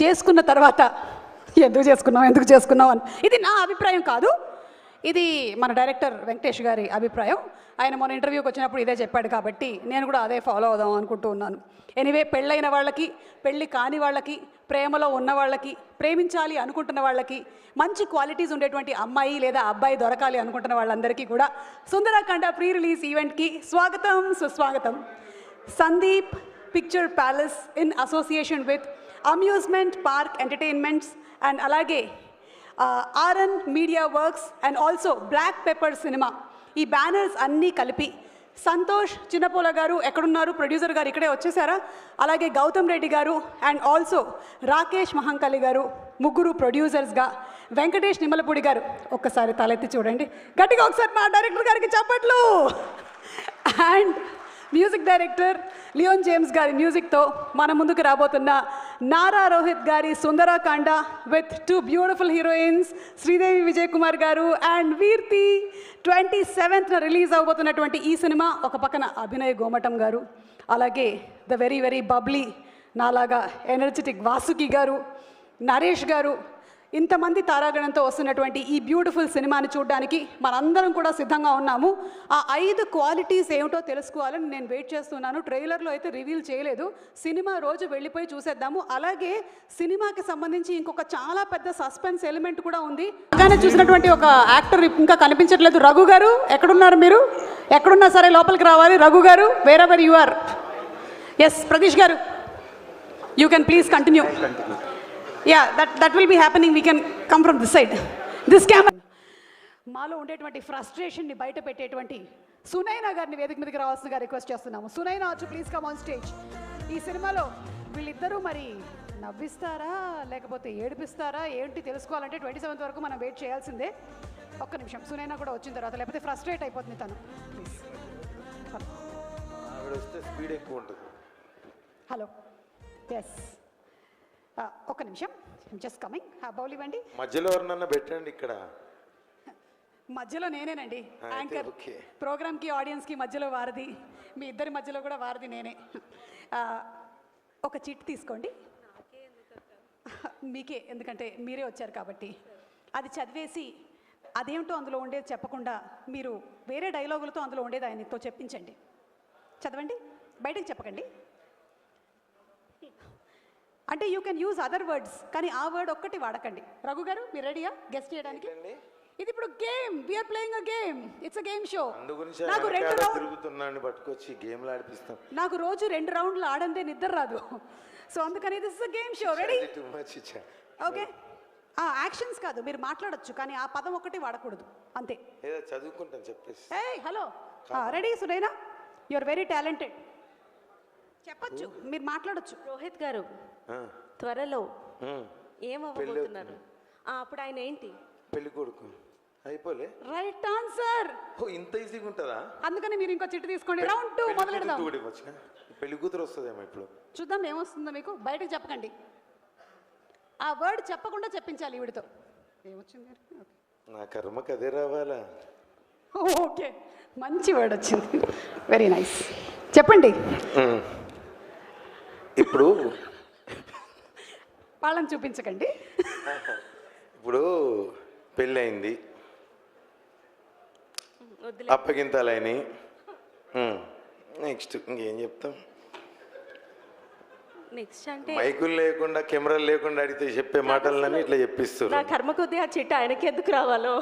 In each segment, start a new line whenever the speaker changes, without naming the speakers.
చేసుకున్న తర్వాత ఎందుకు చేసుకున్నాం అని. ఇది నా అభిప్రాయం కాదు, ఇది మన డైరెక్టర్ వెంకటేష్ గారి అభిప్రాయం. ఆయన మొన్న ఇంటర్వ్యూకి వచ్చినప్పుడు ఇదే చెప్పాడు కాబట్టి నేను కూడా అదే ఫాలో అవుదాం అనుకుంటూ ఉన్నాను. ఎనీవే, పెళ్ళైన వాళ్ళకి, పెళ్ళి కాని వాళ్ళకి, ప్రేమలో ఉన్న వాళ్ళకి, ప్రేమించాలి అనుకుంటున్న వాళ్ళకి, మంచి క్వాలిటీస్ ఉండేటువంటి అమ్మాయి లేదా అబ్బాయి దొరకాలి అనుకుంటున్న వాళ్ళందరికీ కూడా సుందరకాండ ప్రీ రిలీజ్ ఈవెంట్కి స్వాగతం, సుస్వాగతం. Sandeep Picture Palace in association with Amusement Park Entertainments and అలాగే RN Media Works and also Black Pepper Cinema, ఈ బ్యానర్స్ అన్నీ కలిపి సంతోష్ చిన్నపోల గారు ఎక్కడున్నారు, ప్రొడ్యూసర్ గారు ఇక్కడే వచ్చేసారా, అలాగే గౌతమ్ రెడ్డి గారు అండ్ ఆల్సో రాకేష్ మహంకాళి గారు, ముగ్గురు ప్రొడ్యూసర్స్గా వెంకటేష్ నిమ్మలపూడి గారు, ఒక్కసారి తలెత్తి చూడండి గట్టిగా ఒకసారి మా డైరెక్టర్ గారికి చప్పట్లు, and music director Leon James గారి మ్యూజిక్తో మన ముందుకు రాబోతున్న నారా రోహిత్ గారి Sundarakanda with 2 beautiful heroines Sridevi Vijay Kumar గారు అండ్ వీర్తి. 27th రిలీజ్ అవబోతున్నటువంటి ఈ సినిమా ఒక పక్కన అభినయ్ గోమటం గారు, అలాగే ద వెరీ వెరీ బబ్లీ నాలాగా ఎనర్జెటిక్ వాసుకి గారు, నరేష్ గారు, ఇంతమంది తారాగణంతో వస్తున్నటువంటి ఈ బ్యూటిఫుల్ సినిమాని చూడడానికి మనందరం కూడా సిద్ధంగా ఉన్నాము. ఆ 5 క్వాలిటీస్ ఏమిటో తెలుసుకోవాలని నేను వెయిట్ చేస్తున్నాను. ట్రైలర్లో అయితే రివీల్ చేయలేదు, సినిమా రోజు వెళ్ళిపోయి చూసేద్దాము. అలాగే సినిమాకి సంబంధించి ఇంకొక చాలా పెద్ద సస్పెన్స్ ఎలిమెంట్ కూడా ఉంది. అలాగే చూసినటువంటి ఒక యాక్టర్ ఇంకా కనిపించట్లేదు. రఘు గారు ఎక్కడున్నారు? మీరు ఎక్కడున్నా సరే లోపలికి రావాలి. Raghu garu, wherever you are. Yes, Pratheesh garu, you can please continue. Yeah, that will be happening. We can come from this side. This camera. మాలో ఉండేటువంటి ఫ్రస్ట్రేషన్ని బయట పెట్టేటువంటి సునైనా గారిని వేదిక మీదకి రావాల్సిందిగా రిక్వెస్ట్ చేస్తున్నాము. Sunaina to please come on stage. ఈ సినిమాలో వీళ్ళిద్దరూ మరి నవ్విస్తారా లేకపోతే ఏడిపిస్తారా ఏంటి తెలుసుకోవాలంటే 27th వరకు మనం వెయిట్ చేయాల్సిందే. ఒక్క నిమిషం, సునైనా కూడా వచ్చిన తర్వాత, లేకపోతే ఫ్రస్ట్రేట్ అయిపోతుంది తను. ప్లీజ్. హలో, ఎస్, ఒక్క నిమిషం, జస్ట్ కమింగ్. బౌల్ ఇవ్వండి.
మధ్యలో ఎవరినన్నా పెట్టండి. ఇక్కడ
మధ్యలో నేనేనండి యాంకర్. ప్రోగ్రామ్కి ఆడియన్స్కి మధ్యలో వారధి, మీ ఇద్దరి మధ్యలో కూడా వారధి నేనే. ఒక చిట్ తీసుకోండి. మీకే, ఎందుకంటే మీరే వచ్చారు కాబట్టి. అది చదివేసి అదేమిటో అందులో ఉండేది చెప్పకుండా మీరు వేరే డైలాగులతో అందులో ఉండేది ఆయనతో చెప్పించండి. చదవండి, బయటకు చెప్పకండి. అంటే you can use other words, కానీ ఆ వర్డ్ ఒక్కటి వాడకండి. రఘు గారు, మీరు రెడీయా గెస్ట్ చేయడానికి? ఇది ఇప్పుడు game, we're playing a game, it's a game show. నాకు 2 రౌండ్లు పట్టుకొచ్చి గేమ్లు ఆడిపిస్తాం. నాకు రోజు 2 రౌండ్లు ఆడందే నిద్ర రాదు. సో అందుకని this is a game show. Ready? Okay. Actions కాదు, మీరు మాట్లాడొచ్చు, కానీ ఆ పదం ఒక్కటి వాడకూడదు, అంతే.
చదువుకుంటాను చెప్పేసి.
Hello, ready Sunaina? You are very talented, చెప్పొచ్చు, మీరు మాట్లాడొచ్చు.
రోహిత్ గారు, త్వరలో ఏమవ్వబోతున్నారు? అప్పుడు ఆయన ఏంటి?
పెళ్లి కొడుకు. అయిపోలే.
Right answer.
ఇంత ఈజీగా ఉంటుందా?
అందుకని మీరు ఇంకో చిట్టు తీసుకోండి. రౌండ్ 2 మొదలెడదాం.
పెళ్లి కూతురు వస్తుందేమో ఇప్పుడు.
చూద్దాం ఏమొస్తుందో మీకు. బయటకు చెప్పకండి, ఆ వర్డ్ చెప్పకుండా చెప్పించాలి ఈవిడితో. ఏమొచ్చింది?
నా కర్మకు అదే రావాలా?
ఓకే, మంచి వర్డ్ వచ్చింది, వెరీ నైస్. చెప్పండి.
ఇప్పుడు
వాళ్ళని చూపించకండి.
ఇప్పుడు పెళ్ళయింది, అప్పగింతాలని, నెక్స్ట్ ఇంకేం చెప్తాం?
నెక్స్ట్ అంటే
మైకులు లేకుండా కెమెరాలు లేకుండా అడిగితే చెప్పే మాటలన్నీ ఇట్లా చెప్పిస్తారు.
నా కర్మ కొద్దీ ఆ చిట్ట ఆయనకి ఎందుకు రావాలో,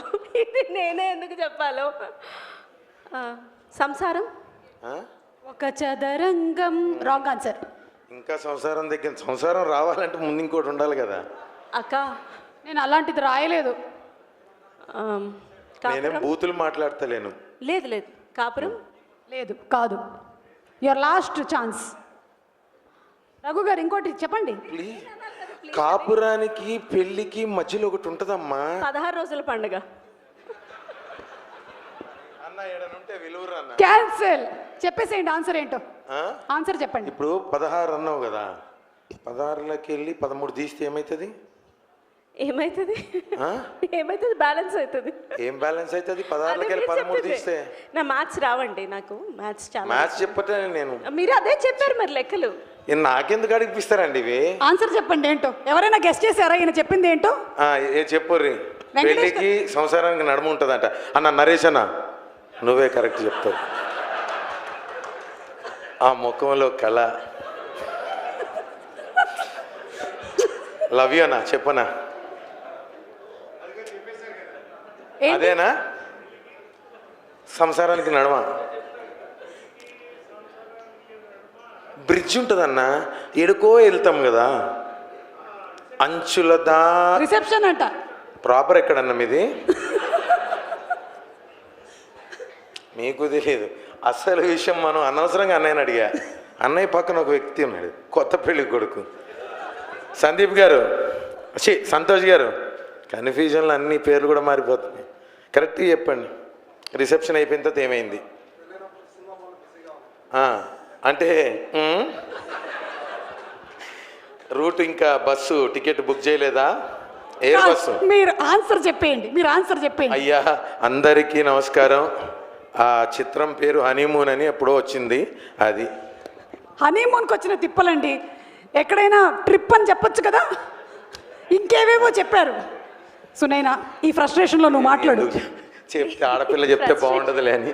ఇది నేనే ఎందుకు చెప్పాలో. సంసారం
ఒక చదరంగం. Wrong answer.
ఇంకా సంసారం దగ్గర, సంసారం రావాలంటే ముందు ఇంకోటి ఉండాలి కదా
అక్క.
నేను అలాంటిది రాయలేదు.
నేనేం బూతులు మాట్లాడతలేను.
లేదు లేదు, కాపురం
లేదు, కాదు. Your last chance. రఘు గారు ఇంకోటి చెప్పండి.
కాపురానికి పెళ్లికి మధ్యలో ఒకటి ఉంటదమ్మా,
16 రోజుల పండుగ.
క్యాన్సిల్. చెప్పేసేయండి ఆన్సర్ ఏంటో. ఆన్సర్ చెప్పండి.
ఇప్పుడు 16 అన్నావు కదా, 16లోకి వెళ్ళి 13 తీస్తే ఏమైతుంది?
ఏమైతుంది? ఏమైతుంది? బ్యాలెన్స్ అవుతుంది.
ఏం బ్యాలెన్స్ అవుతుంది? 16లోకి వెళ్ళి 13 తీస్తే.
నా మ్యాథ్స్ రావండి, నాకు మ్యాథ్స్ చాలా.
మ్యాథ్స్ చెప్పటే నేను.
మీరు అదే చెప్పారు మరి లెక్కలు.
ఈయన నాకెందుకు అడిగిపిస్తారండి ఇవి?
ఆన్సర్ చెప్పండి ఏంటో. ఎవరైనా గెస్ట్ చేశారా ఈయన చెప్పింది ఏంటో?
చెప్పుర్రి.
వెంకటేష్
పెళ్ళికి సంసారానికి నడుము ఉంటుందంట. అన్న నరేష్ అన్న నువ్వే కరెక్ట్ చెప్తావు. ఆ ముఖంలో కళ. లవ్ యూ అన్న చెప్పనా?
ఏంటి?
అదేనా సంసారానికి నడమ? బ్రిడ్జ్ ఉంటుందన్న, ఎడుకో వెళ్తాం కదా అంచులదా.
రిసెప్షన్ అంట.
ప్రాపర్ ఎక్కడన్నా మీది? మీకు తెలియదు అసలు విషయం. మనం అనవసరంగా అన్నయ్యని అడిగా. అన్నయ్య పక్కన ఒక వ్యక్తి ఉన్నాడు, కొత్త పెళ్లి కొడుకు సందీప్ గారు, సంతోష్ గారు. కన్ఫ్యూజన్లో అన్ని పేర్లు కూడా మారిపోతున్నాయి. కరెక్ట్గా చెప్పండి. రిసెప్షన్ అయిపోయిన తర్వాత ఏమైంది? అంటే రూట్ ఇంకా బస్సు టికెట్ బుక్ చేయలేదా? Air bus.
మీరు ఆన్సర్ చెప్పేయండి, మీరు ఆన్సర్ చెప్పేయండి.
అయ్యా అందరికీ నమస్కారం. ఆ చిత్రం పేరు హనీమూన్ అని ఎప్పుడో వచ్చింది. అది
హనీమూన్కి వచ్చిన తిప్పలండి. ఎక్కడైనా ట్రిప్ అని చెప్పొచ్చు కదా, ఇంకేవేవో చెప్పారు. సునైనా ఈ ఫ్రస్ట్రేషన్లో నువ్వు మాట్లాడు.
చెప్తే ఆడపిల్ల చెప్తే బాగుండదులే అని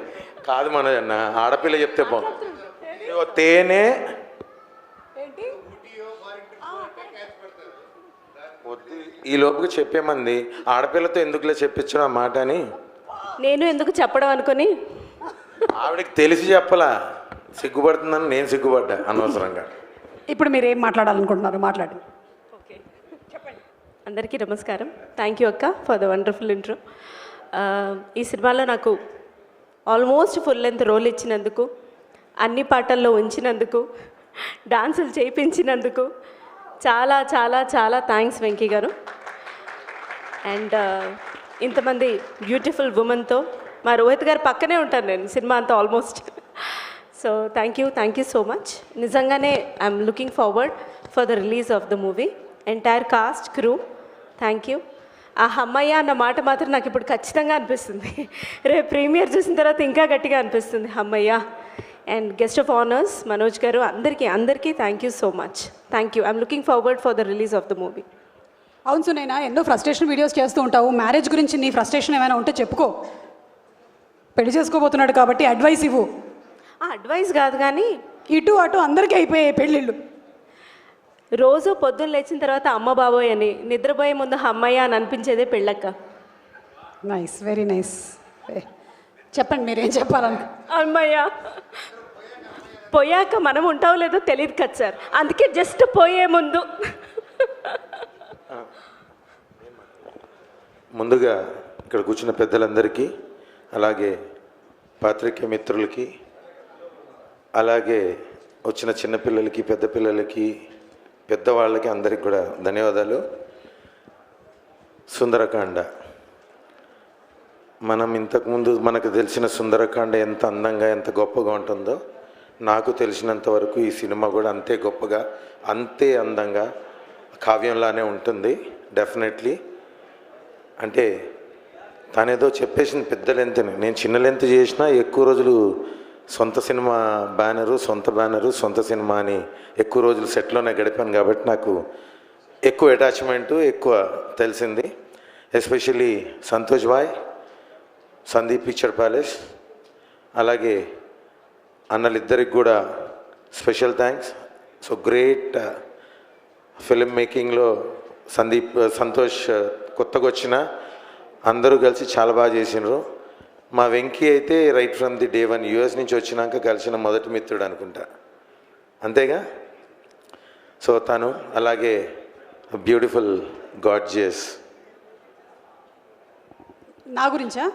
కాదు మనోజన్న, ఆడపిల్ల చెప్తే బాగుంటుంది. తేనె ఈ లోపుకి చెప్పేమంది, ఆడపిల్లతో ఎందుకులే చెప్పించడం ఆ మాట అని
నేను ఎందుకు చెప్పడం అనుకుని
ఆవిడకి తెలిసి చెప్పలా. సిగ్గుపడుతుందని నేను సిగ్గుపడ్డా అనవసరంగా.
ఇప్పుడు మీరు ఏం మాట్లాడాలనుకుంటున్నారు? మాట్లాడి.
ఓకే చెప్పండి. అందరికీ నమస్కారం. థ్యాంక్ యూ అక్క ఫర్ ద వండర్ఫుల్ ఇంట్రో. ఈ సినిమాలో నాకు ఆల్మోస్ట్ ఫుల్ లెంత్ రోల్ ఇచ్చినందుకు, అన్ని పాటల్లో ఉంచినందుకు, డాన్సులు చేయించినందుకు చాలా చాలా చాలా థ్యాంక్స్ వెంకీ గారు. అండ్ ఇంతమంది బ్యూటిఫుల్ ఉమెన్తో మా రోహిత్ గారు పక్కనే ఉంటాను నేను సినిమా అంతా almost. So thank you so much. నిజంగానే I'm looking forward for the release of the movie. Entire cast crew thank you. ఆ అమ్మయ్య అన్న మాట మాత్రం నాకు ఇప్పుడు ఖచ్చితంగా అనిపిస్తుంది. రేపు ప్రీమియర్ చూసిన తర్వాత ఇంకా గట్టిగా అనిపిస్తుంది అమ్మయ్య. And guest of honours Manoj గారు, అందరికీ thank you so much. Thank you. I'm looking forward for the release of the movie.
అవును సునైనా, ఎన్నో ఫ్రస్ట్రేషన్ వీడియోస్ చేస్తూ ఉంటావు. మ్యారేజ్ గురించి నీ ఫ్రస్ట్రేషన్ ఏమైనా ఉంటే చెప్పుకో. పెళ్లి చేసుకోబోతున్నాడు కాబట్టి అడ్వైస్ ఇవ్వు.
అడ్వైస్ కాదు కానీ
ఇటు అటు అందరికీ అయిపోయాయి పెళ్ళిళ్ళు.
రోజు పొద్దున్న లేచిన తర్వాత అమ్మ బాబోయ్ అని, నిద్రపోయే ముందు అమ్మయ్య అని అనిపించేదే పెళ్ళక్క.
Nice, very nice. చెప్పండి మీరేం చెప్పాలని.
అమ్మయ్య పోయాక మనం ఉంటావో లేదో తెలియదు కదా సార్, అందుకే జస్ట్ పోయే ముందు.
ముందుగా ఇక్కడ కూర్చున్న పెద్దలందరికీ, అలాగే పాత్రికేయ మిత్రులకి, అలాగే వచ్చిన చిన్నపిల్లలకి, పెద్ద పిల్లలకి, పెద్దవాళ్ళకి అందరికి కూడా ధన్యవాదాలు. సుందరకాండ, మనం ఇంతకుముందు మనకు తెలిసిన సుందరకాండ ఎంత అందంగా ఎంత గొప్పగా ఉంటుందో, నాకు తెలిసినంత వరకు ఈ సినిమా కూడా అంతే గొప్పగా అంతే అందంగా కావ్యంలానే ఉంటుంది డెఫినెట్లీ. అంటే తనేదో చెప్పేసింది పెద్ద లెంత్ అని. నేను చిన్న లెంత్ చేసినా ఎక్కువ రోజులు సొంత సినిమా బ్యానరు, సొంత సినిమా అని ఎక్కువ రోజులు సెట్లోనే గడిపాను కాబట్టి నాకు ఎక్కువ అటాచ్మెంటు ఎక్కువ తెలిసింది. Especially Santosh bhai, Sandeep Picture Palace, అలాగే అన్నలిద్దరికి కూడా special thanks. So great film మేకింగ్లో సంతోష్ కొత్తగా వచ్చిన అందరూ కలిసి చాలా బాగా చేసినారు. మా వెంకీ అయితే right from the day one US నుంచి వచ్చినాక కలిసిన మొదటి మిత్రుడు అనుకుంటా, అంతేగా. సో తను, అలాగే బ్యూటిఫుల్ గాడ్జియస్.
నా గురించా?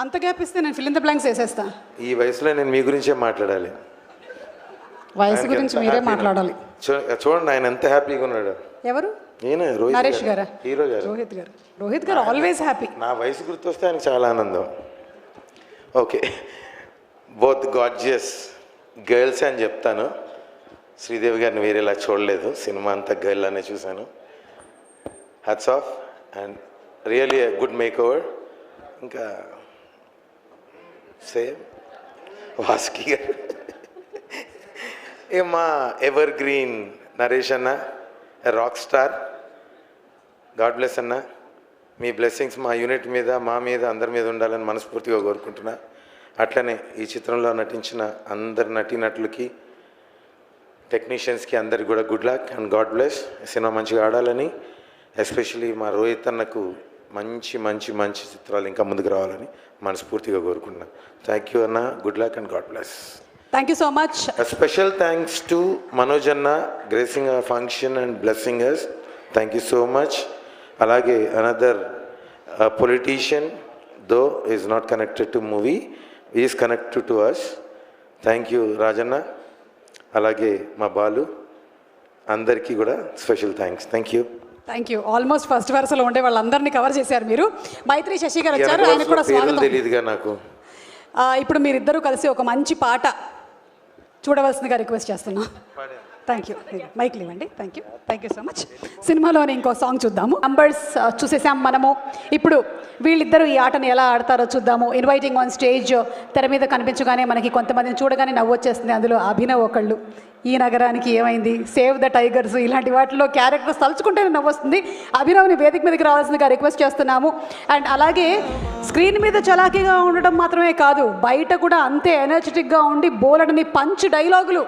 అంత గ్యాప్ ఇస్తే నేను ఫిల్ ఇన్ ద బ్లాంక్స్ వేసేస్తా.
ఈ వయసులో నేను మీ గురించే మాట్లాడాలి.
వయసు గురించి మీరే మాట్లాడాలి.
చూడండి ఆయన ఎంత హ్యాపీగా ఉన్నాడు.
ఎవరు?
నేనే,
నరేష్ గారా?
హీరో గారు.
రోహిత్ గారు ఆల్వేస్ హ్యాపీ.
నా వయసు గుర్తొస్తే ఆయనకు చాలా ఆనందం. ఓకే, బోత్ గాడ్జియస్ గర్ల్స్ అని చెప్తాను. శ్రీదేవి గారిని వేరేలా చూడలేదు, సినిమా అంతా గర్ల్ అనే చూశాను. Hats off and really good make over. ఇంకా సేమ్ వాసుకి గారు మా ఎవర్ గ్రీన్ నరేష్ అన్న, రాక్ స్టార్. గాడ్ బ్లెస్ అన్న. మీ బ్లెస్సింగ్స్ మా యూనిట్ మీద, మా మీద, అందరి మీద ఉండాలని మనస్ఫూర్తిగా కోరుకుంటున్నా. అట్లనే ఈ చిత్రంలో నటించిన అందరి నటీనటులకి, టెక్నీషియన్స్కి అందరికి కూడా good luck and God bless. Cinema మంచిగా ఆడాలని, ఎస్పెషలీ మా రోహిత్ అన్నకు మంచి మంచి మంచి చిత్రాలు ఇంకా ముందుకు రావాలని మనస్ఫూర్తిగా కోరుకుంటున్నాను. థ్యాంక్ యూ అన్న, good luck and God bless.
Thank you so much.
Special thanks to Manoj అన్న, gracing our function and blessing us. Thank you so much. అలాగే another politician though is not connected to movie, is connected to us. Thank you Rajanna. అలాగే మా బాలు, అందరికీ కూడా special thanks. Thank you.
Thank you. Almost first వరుసలో ఉండే వాళ్ళందరినీ cover చేశారు మీరు. మైత్రి శశి గారు వచ్చారు, ఆయన కూడా స్వాగతం.
తెలియదుగా నాకు.
ఇప్పుడు మీరిద్దరూ కలిసి ఒక మంచి పాట చూడవలసిందిగా రిక్వెస్ట్ చేస్తున్నాం. Thank you. మైక్ ఇవ్వండి. Thank you so much. సినిమాలోని ఇంకో సాంగ్ చూద్దాము. నంబర్స్ చూసేసాం మనము. ఇప్పుడు వీళ్ళిద్దరూ ఈ ఆటను ఎలా ఆడతారో చూద్దాము. ఇన్వైటింగ్ ఆన్ స్టేజ్ తెర మీద కనిపించగానే మనకి కొంతమందిని చూడగానే నవ్వొచ్చేస్తుంది. అందులో అభినవ్ ఒకళ్ళు. ఈ నగరానికి ఏమైంది, సేవ్ ద టైగర్స్, ఇలాంటి వాటిలో క్యారెక్టర్స్ తలుచుకుంటేనే నవ్వొస్తుంది. అభినవ్ని వేదిక మీదకి రావాల్సిందిగా రిక్వెస్ట్ చేస్తున్నాము. అండ్ అలాగే స్క్రీన్ మీద చలాకీగా ఉండడం మాత్రమే కాదు, బయట కూడా అంతే ఎనర్జెటిక్గా ఉండి బోలెడని పంచ్ డైలాగులు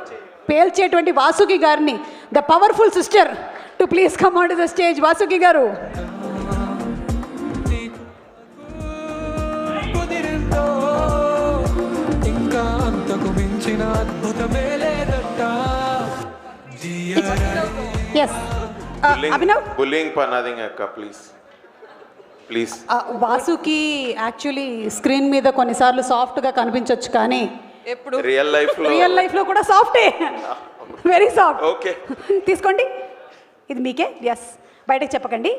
పేల్చేటువంటి వాసుకి గారిని, the powerful sister, to please come on to the stage. Vasuki గారు. అభినవ్,
బుల్లింగ్ పనాదింగ్ అక్క, please please.
Vasuki actually screen మీద కొన్నిసార్లు సాఫ్ట్గా కనిపించవచ్చు, కానీ
ఎప్పుడు
రియల్ లైఫ్
లో కూడా సాఫ్టే, వెరీ సాఫ్ట్.
ఓకే,
తీసుకోండి, ఇది మీకే. ఎస్, బయటకు చెప్పకండి,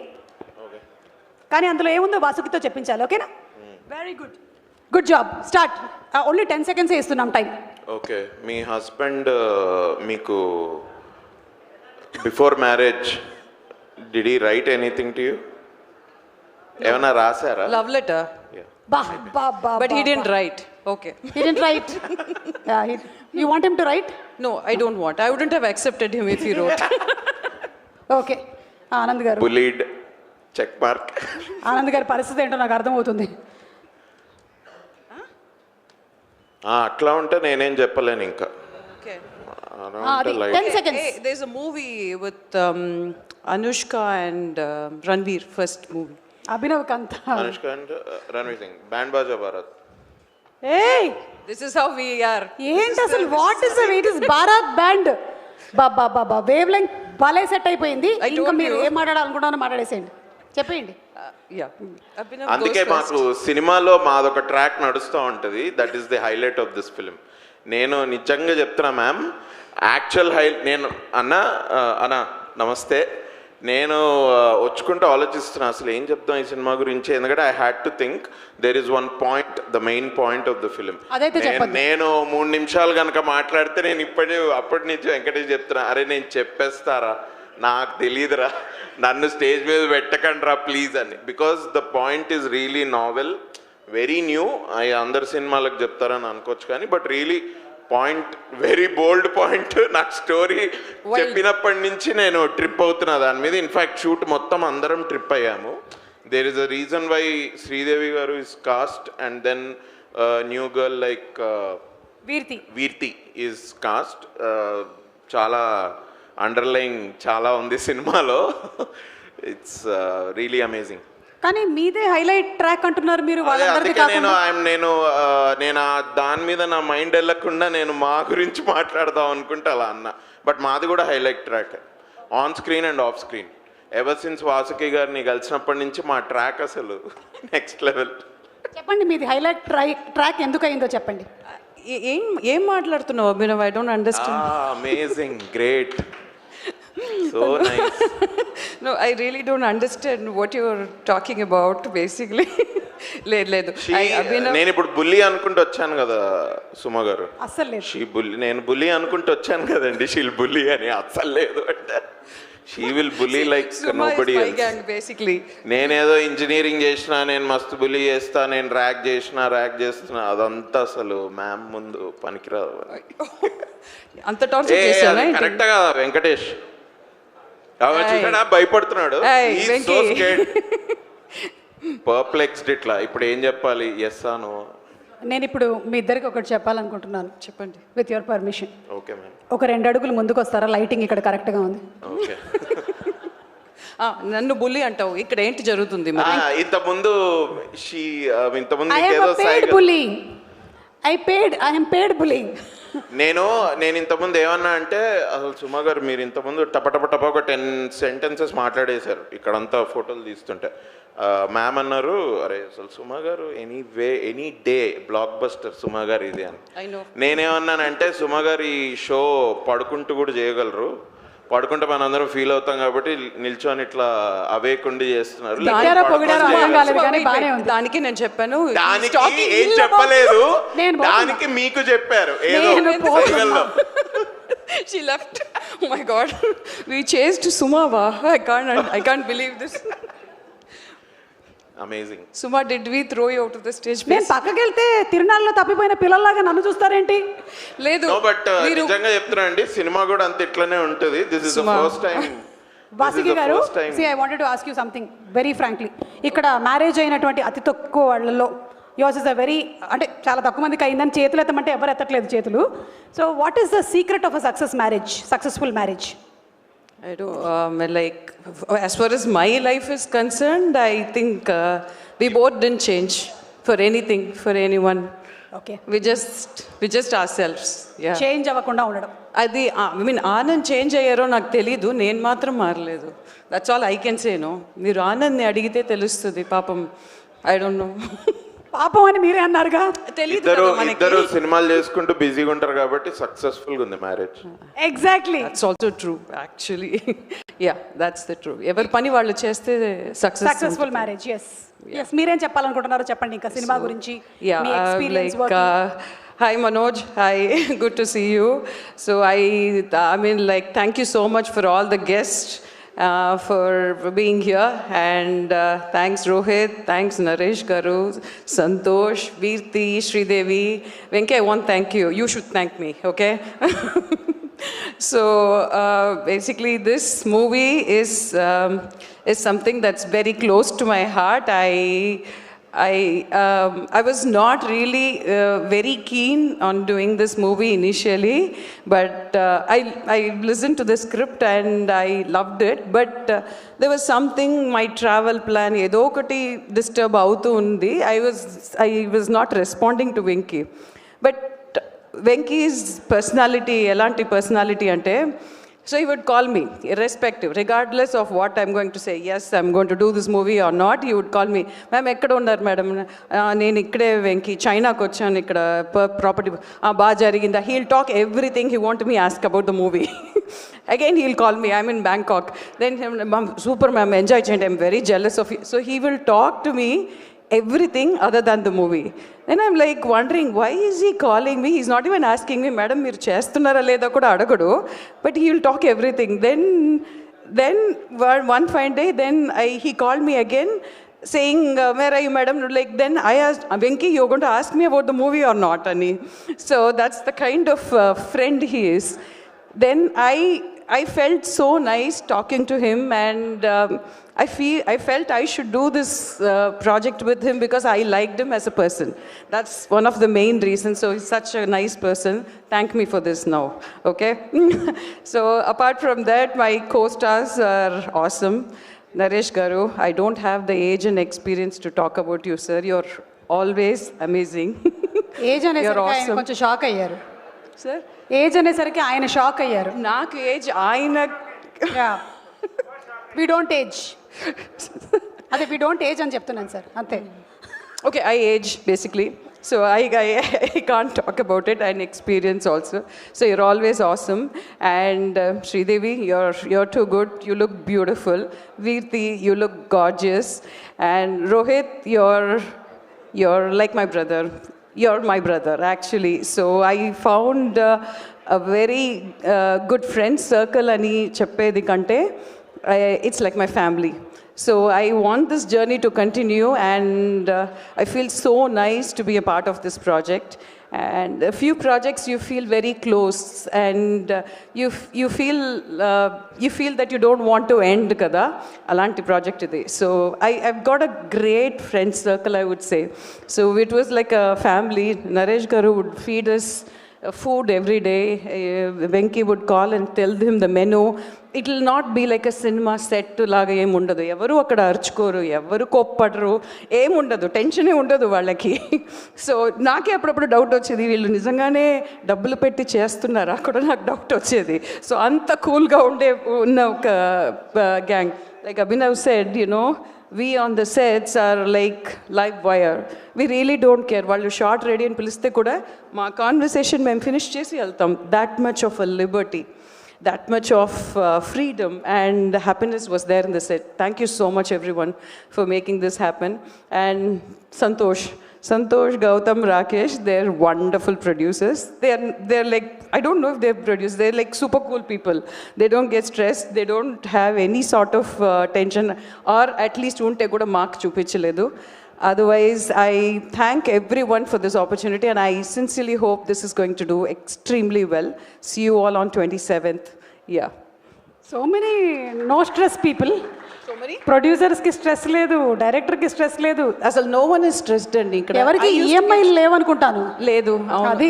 కానీ అందులో ఏముందో వాసుకితో చెప్పించాలి. ఓకేనా? Very good, good job. Start. Only 10 seconds ఇస్తున్నాం టైం.
ఓకే. మీ హస్బెండ్ మీకు before marriage did he right anything to you? ఏమైనా రాశారా?
Love letter. But he didn't write. Okay.
He didn't write. You want him to write?
No, I don't want. I wouldn't have accepted him if he wrote.
Okay. Anand గారు.
Bullied, check mark.
Anand గారి పరిస్థితి ఏంటో నాకు అర్థమవుతుంది.
అట్లా ఉంటే నేనేం చెప్పలేను ఇంకా.
Okay.
10 seconds.
Hey, there's a movie with Anushka and Ranveer, first movie.
Abhinav Kantha.
Anushka and Ranveer Singh, Band Baaja Baaraat.
ఏయ్,
This is how we are.
ఏంటి అసలు? What is it is Bharat band. Baba wave length భలే సెట్ అయిపోయింది. ఇంకా మీరు ఏం మాట్లాడాలనుకుంటారో మాట్లాడేసేయండి, చెప్పేయండి.
Yeah. Abhinav
అందుకే
goes
మాకు సినిమాలో మాదొక ట్రాక్ నడుస్తూ ఉంటుంది. That is the highlight of this film. నేను నిజంగా చెప్తున్నా మ్యామ్, యాక్చువల్ నేను అన్న నమస్తే, నేను వచ్చుకుంటూ ఆలోచిస్తున్నా అసలు ఏం చెప్తాం ఈ సినిమా గురించి. ఎందుకంటే I had to think there is one point, the main point of the film. నేను 3 నిమిషాలు కనుక మాట్లాడితే నేను అప్పటి నుంచి వెంకటేష్ చెప్తున్నా, అరే నేను చెప్పేస్తారా, నాకు తెలియదురా, నన్ను స్టేజ్ మీద పెట్టకండి రా ప్లీజ్ అని. Because the point is really novel, very new. అందరు సినిమాలకు చెప్తారని అనుకోవచ్చు, కానీ but really point very bold point. నాకు స్టోరీ చెప్పినప్పటి నుంచి నేను ట్రిప్ అవుతున్నా దాని మీద. ఇన్ఫ్యాక్ట్ షూట్ మొత్తం అందరం ట్రిప్ అయ్యాము. There is a reason why Sridevi గారు is cast and then new girl like Veerthi is cast. చాలా అండర్లైన్ చాలా ఉంది సినిమాలో. It's really amazing.
కానీ మీదే హైలైట్ ట్రాక్ అంటున్నారు మీరు.
అందుకే నేను దాని మీద నా మైండ్ వెళ్ళకుండా నేను మా గురించి మాట్లాడదాం అనుకుంటే అలా అన్నా. బట్ మాది కూడా highlight track, on screen and off screen. Ever since Vasuki గారిని కలిసినప్పటి నుంచి మా ట్రాక్ అసలు నెక్స్ట్ లెవెల్.
చెప్పండి, మీది హైలైట్ ట్రాక్ ఎందుకు అయిందో చెప్పండి.
ఏం మాట్లాడుతున్నావు Abhinav? I don't understand.
Amazing, great, so nice.
No, I really don't understand what you're talking about basically. లేదు.
నేను ఇప్పుడు బుల్లి అనుకుంటూ వచ్చాను కదా సుమ గారు.
అస్సలు లేదు.
నేను బుల్లి అనుకుంటూ వచ్చాను కదండి. షీల్ బుల్లి అని అస్సలు లేదు అంటే షీ విల్ బుల్లి లైక్ నోబడీ ఎల్స్.
బేసిక్లీ
నేనేదో ఇంజనీరింగ్ చేసినా, నేను మస్తు బుల్లి చేస్తా, నేను ర్యాక్ చేస్తున్నా, అదంతా అసలు మ్యామ్ ముందు పనికిరాదు.
అంత టార్చర్ చేశానా ఏంటి?
కరెక్ట్ కదా వెంకటేష్? చూసాడా భయపడుతున్నాడు. పర్ప్లెక్స్డ్ ఇట్లా. ఇప్పుడు ఏం చెప్పాలి? Yes no?
నేను ఇప్పుడు మీ ఇద్దరికి ఒకటి చెప్పాలనుకుంటున్నాను.
చెప్పండి.
With your permission.
Okay ma'am.
ఒక 2 అడుగులు ముందుకు వస్తారా? లైటింగ్ ఇక్కడ కరెక్ట్గా ఉంది.
ఓకే.
నన్ను బుల్లి అంటావు, ఇక్కడ ఏంటి జరుగుతుంది మరి?
ఇంతకుముందు
I am a paid bullying. I am paid bullying.
నేను ఇంతకుముందు ఏమన్నా అంటే, అసలు సుమా గారు మీరు ఇంతకుముందు టప ఒక 10 సెంటెన్సెస్ మాట్లాడేశారు ఇక్కడంతా ఫోటోలు తీస్తుంటే. మ్యామ్ అన్నారు, అరే అసలు సుమా గారు ఎనీ డే బ్లాక్ బస్టర్ సుమా గారు ఇది అని. నేనేమన్నానంటే, సుమా గారు ఈ షో పడుకుంటూ కూడా చేయగలరు, పడుకుంటే మనం అందరం ఫీల్ అవుతాం కాబట్టి నిల్చొని ఇట్లా అవేకుండి చేస్తున్నారు.
దానికి నేను చెప్పాను,
దానికి ఏం చెప్పలేదు, దానికి మీకు చెప్పారు ఏదో సైకిల్లో.
She left. Oh my God. We chased Sumava. I can't believe this.
Amazing.
Suma, did we throw you out of the stage?
నేను పక్కకి వెళ్తే తిరునాళ్ళలో తప్పిపోయిన పిల్లల్లాగా నన్ను చూస్తారేంటి?
లేదు.
బట్ నిజంగా చెప్తున్నానండి, సినిమా కూడా అంత ఇట్లనే ఉంటుంది. This is the first time.
Vasiki గారు, I wanted to ask you something very frankly. ఇక్కడ మ్యారేజ్ అయినటువంటి అతి తక్కువ వాళ్ళల్లో యోర్స్ ఇస్ అ వెరీ, అంటే చాలా తక్కువ మందికి అయిందని చేతులు ఎత్తమంటే ఎవరు ఎత్తట్లేదు చేతులు. So what is the secret of a successful marriage?
I don't like, as far as my life is concerned, I think we both didn't change for anything, for anyone.
Okay.
We just ourselves. Yeah.
Change అవ్వకుండా ఉండడం.
అది Anand change అయ్యారో నాకు తెలీదు, నేను మాత్రం మారలేదు. That's all I can say. No, మీరు ఆనంద్ని అడిగితే తెలుస్తుంది. పాపం, ఐ డోంట్ నో.
పాపం అని మీరే అన్నారుగా.
ఇద్దరు సినిమాలు చేసుకుంటూ బిజీగా ఉంటారు కాబట్టి సక్సెస్ఫుల్ గా ఉంది marriage.
Exactly.
That's also true actually. Yeah, that's the true. ఎవరి పని వాళ్ళు చేస్తే
సక్సెస్ఫుల్ మ్యారేజ్. ఎస్. మీరేం చెప్పాలనుకుంటున్నారో చెప్పండి ఇంకా సినిమా గురించి, మీ experience working.
Hi Manoj, hi, good to see you. So I mean, like, thank you so much for all the guests for being here, and thanks Rohit, thanks Naresh Garu, Santosh, Veerti, Sridevi, Venki. I want to thank you. You should thank me, okay? So basically, this movie is something that's very close to my heart. I was not really very keen on doing this movie initially, but I listened to the script and I loved it. But there was something, my travel plan ఏదో ఒకటి disturb అవుతూ ఉంది. I was not responding to Venki. But Venki's personality, ఎలాంటి personality అంటే, so he would call me, irrespective, regardless of what I'm going to say. Yes, I'm going to do this movie or not. He would call me, ma'am, ekkada unnaru madam? Nenu ikkade Venki, China ku vachanu, ikkada property baa jariginda. He'll talk everything. He wanted me ask about the movie. Again, he'll call me, I'm in Bangkok. Then ma'am, super ma'am, enjoy cheyandi, I'm very jealous of you. So he will talk to me everything other than the movie. Then I'm like wondering, why is he calling me? He's not even asking me, madam, మీరు చేస్తున్నారా లేదా కూడా అడగడు, but he will talk everything. Then one fine day, then he called me again saying, where are you madam? Like, then I asked, Venki, you're going to ask me about the movie or not, Ani? So that's the kind of friend he is. Then I felt so nice talking to him, and I felt I should do this project with him because I liked him as a person. That's one of the main reasons. So he's such a nice person. Thank me for this now, okay? So apart from that, my co-stars are awesome. Naresh Garu, I don't have the age and experience to talk about you, sir. You're always amazing.
Age అనేసరికి ఆయన కొంచెం shock అయ్యారు.
Sir,
age అనేసరికి ఆయన shock అయ్యారు.
నాకు age, ఆయన
we don't age, అదే వి డోంట్ ఏజ్ అని చెప్తున్నాను సార్, అంతే.
Okay, I age basically. So I can't talk about it, and experience also. So you're always awesome. And Sridevi, you're too good. You look beautiful. Veerti, you look gorgeous. And Rohit, you're like my brother. You're my brother, actually. So I found a very good friend circle ani cheppedi kante. It's like my family. So I want this journey to continue, and I feel so nice to be a part of this project. And a few projects you feel very close, and you feel that you don't want to end kada alanti project idi. So I've got a great friend circle, I would say. So it was like a family. Naresh garu would feed us food every day. Venki would call and tell him the menu. It will not be like a cinema set లాగా ఏమి ఉండదు. ఎవరు అక్కడ అరుచుకోరు, ఎవరు కోప్పడరు, ఏముండదు, టెన్షనే ఉండదు వాళ్ళకి. So నాకే అప్పుడప్పుడు డౌట్ వచ్చేది, వీళ్ళు నిజంగానే డబ్బులు పెట్టి చేస్తున్నారా కూడా నాకు డౌట్ వచ్చేది. సో అంత కూల్గా ఉన్న ఒక gang. Like Abhinav said, we on the sets are like live wire. We really don't care. వాళ్ళు షార్ట్ రెడీ అని పిలిస్తే కూడా మా కాన్వర్సేషన్ మేము ఫినిష్ చేసి వెళ్తాం. that much of a liberty, that much of freedom and happiness was there in the set. Thank you so much everyone for making this happen. And Santosh, Gautam, Rakesh, they're wonderful producers. They're like, I don't know if they're producers, they're like super cool people. They don't get stressed, they don't have any sort of tension, or at least unte kuda mark chupichaledu. Otherwise, I thank everyone for this opportunity, and I sincerely hope this is going to do extremely well. See you all on 27th. Yeah.
So many no stress people. ప్రొడ్యూసర్స్కి stress లేదు, డైరెక్టర్కి stress లేదు,
అసలు no one is stressed అండి ఇక్కడ.
ఎవరికి ఈఎంఐలు లేవనుకుంటాను.
లేదు,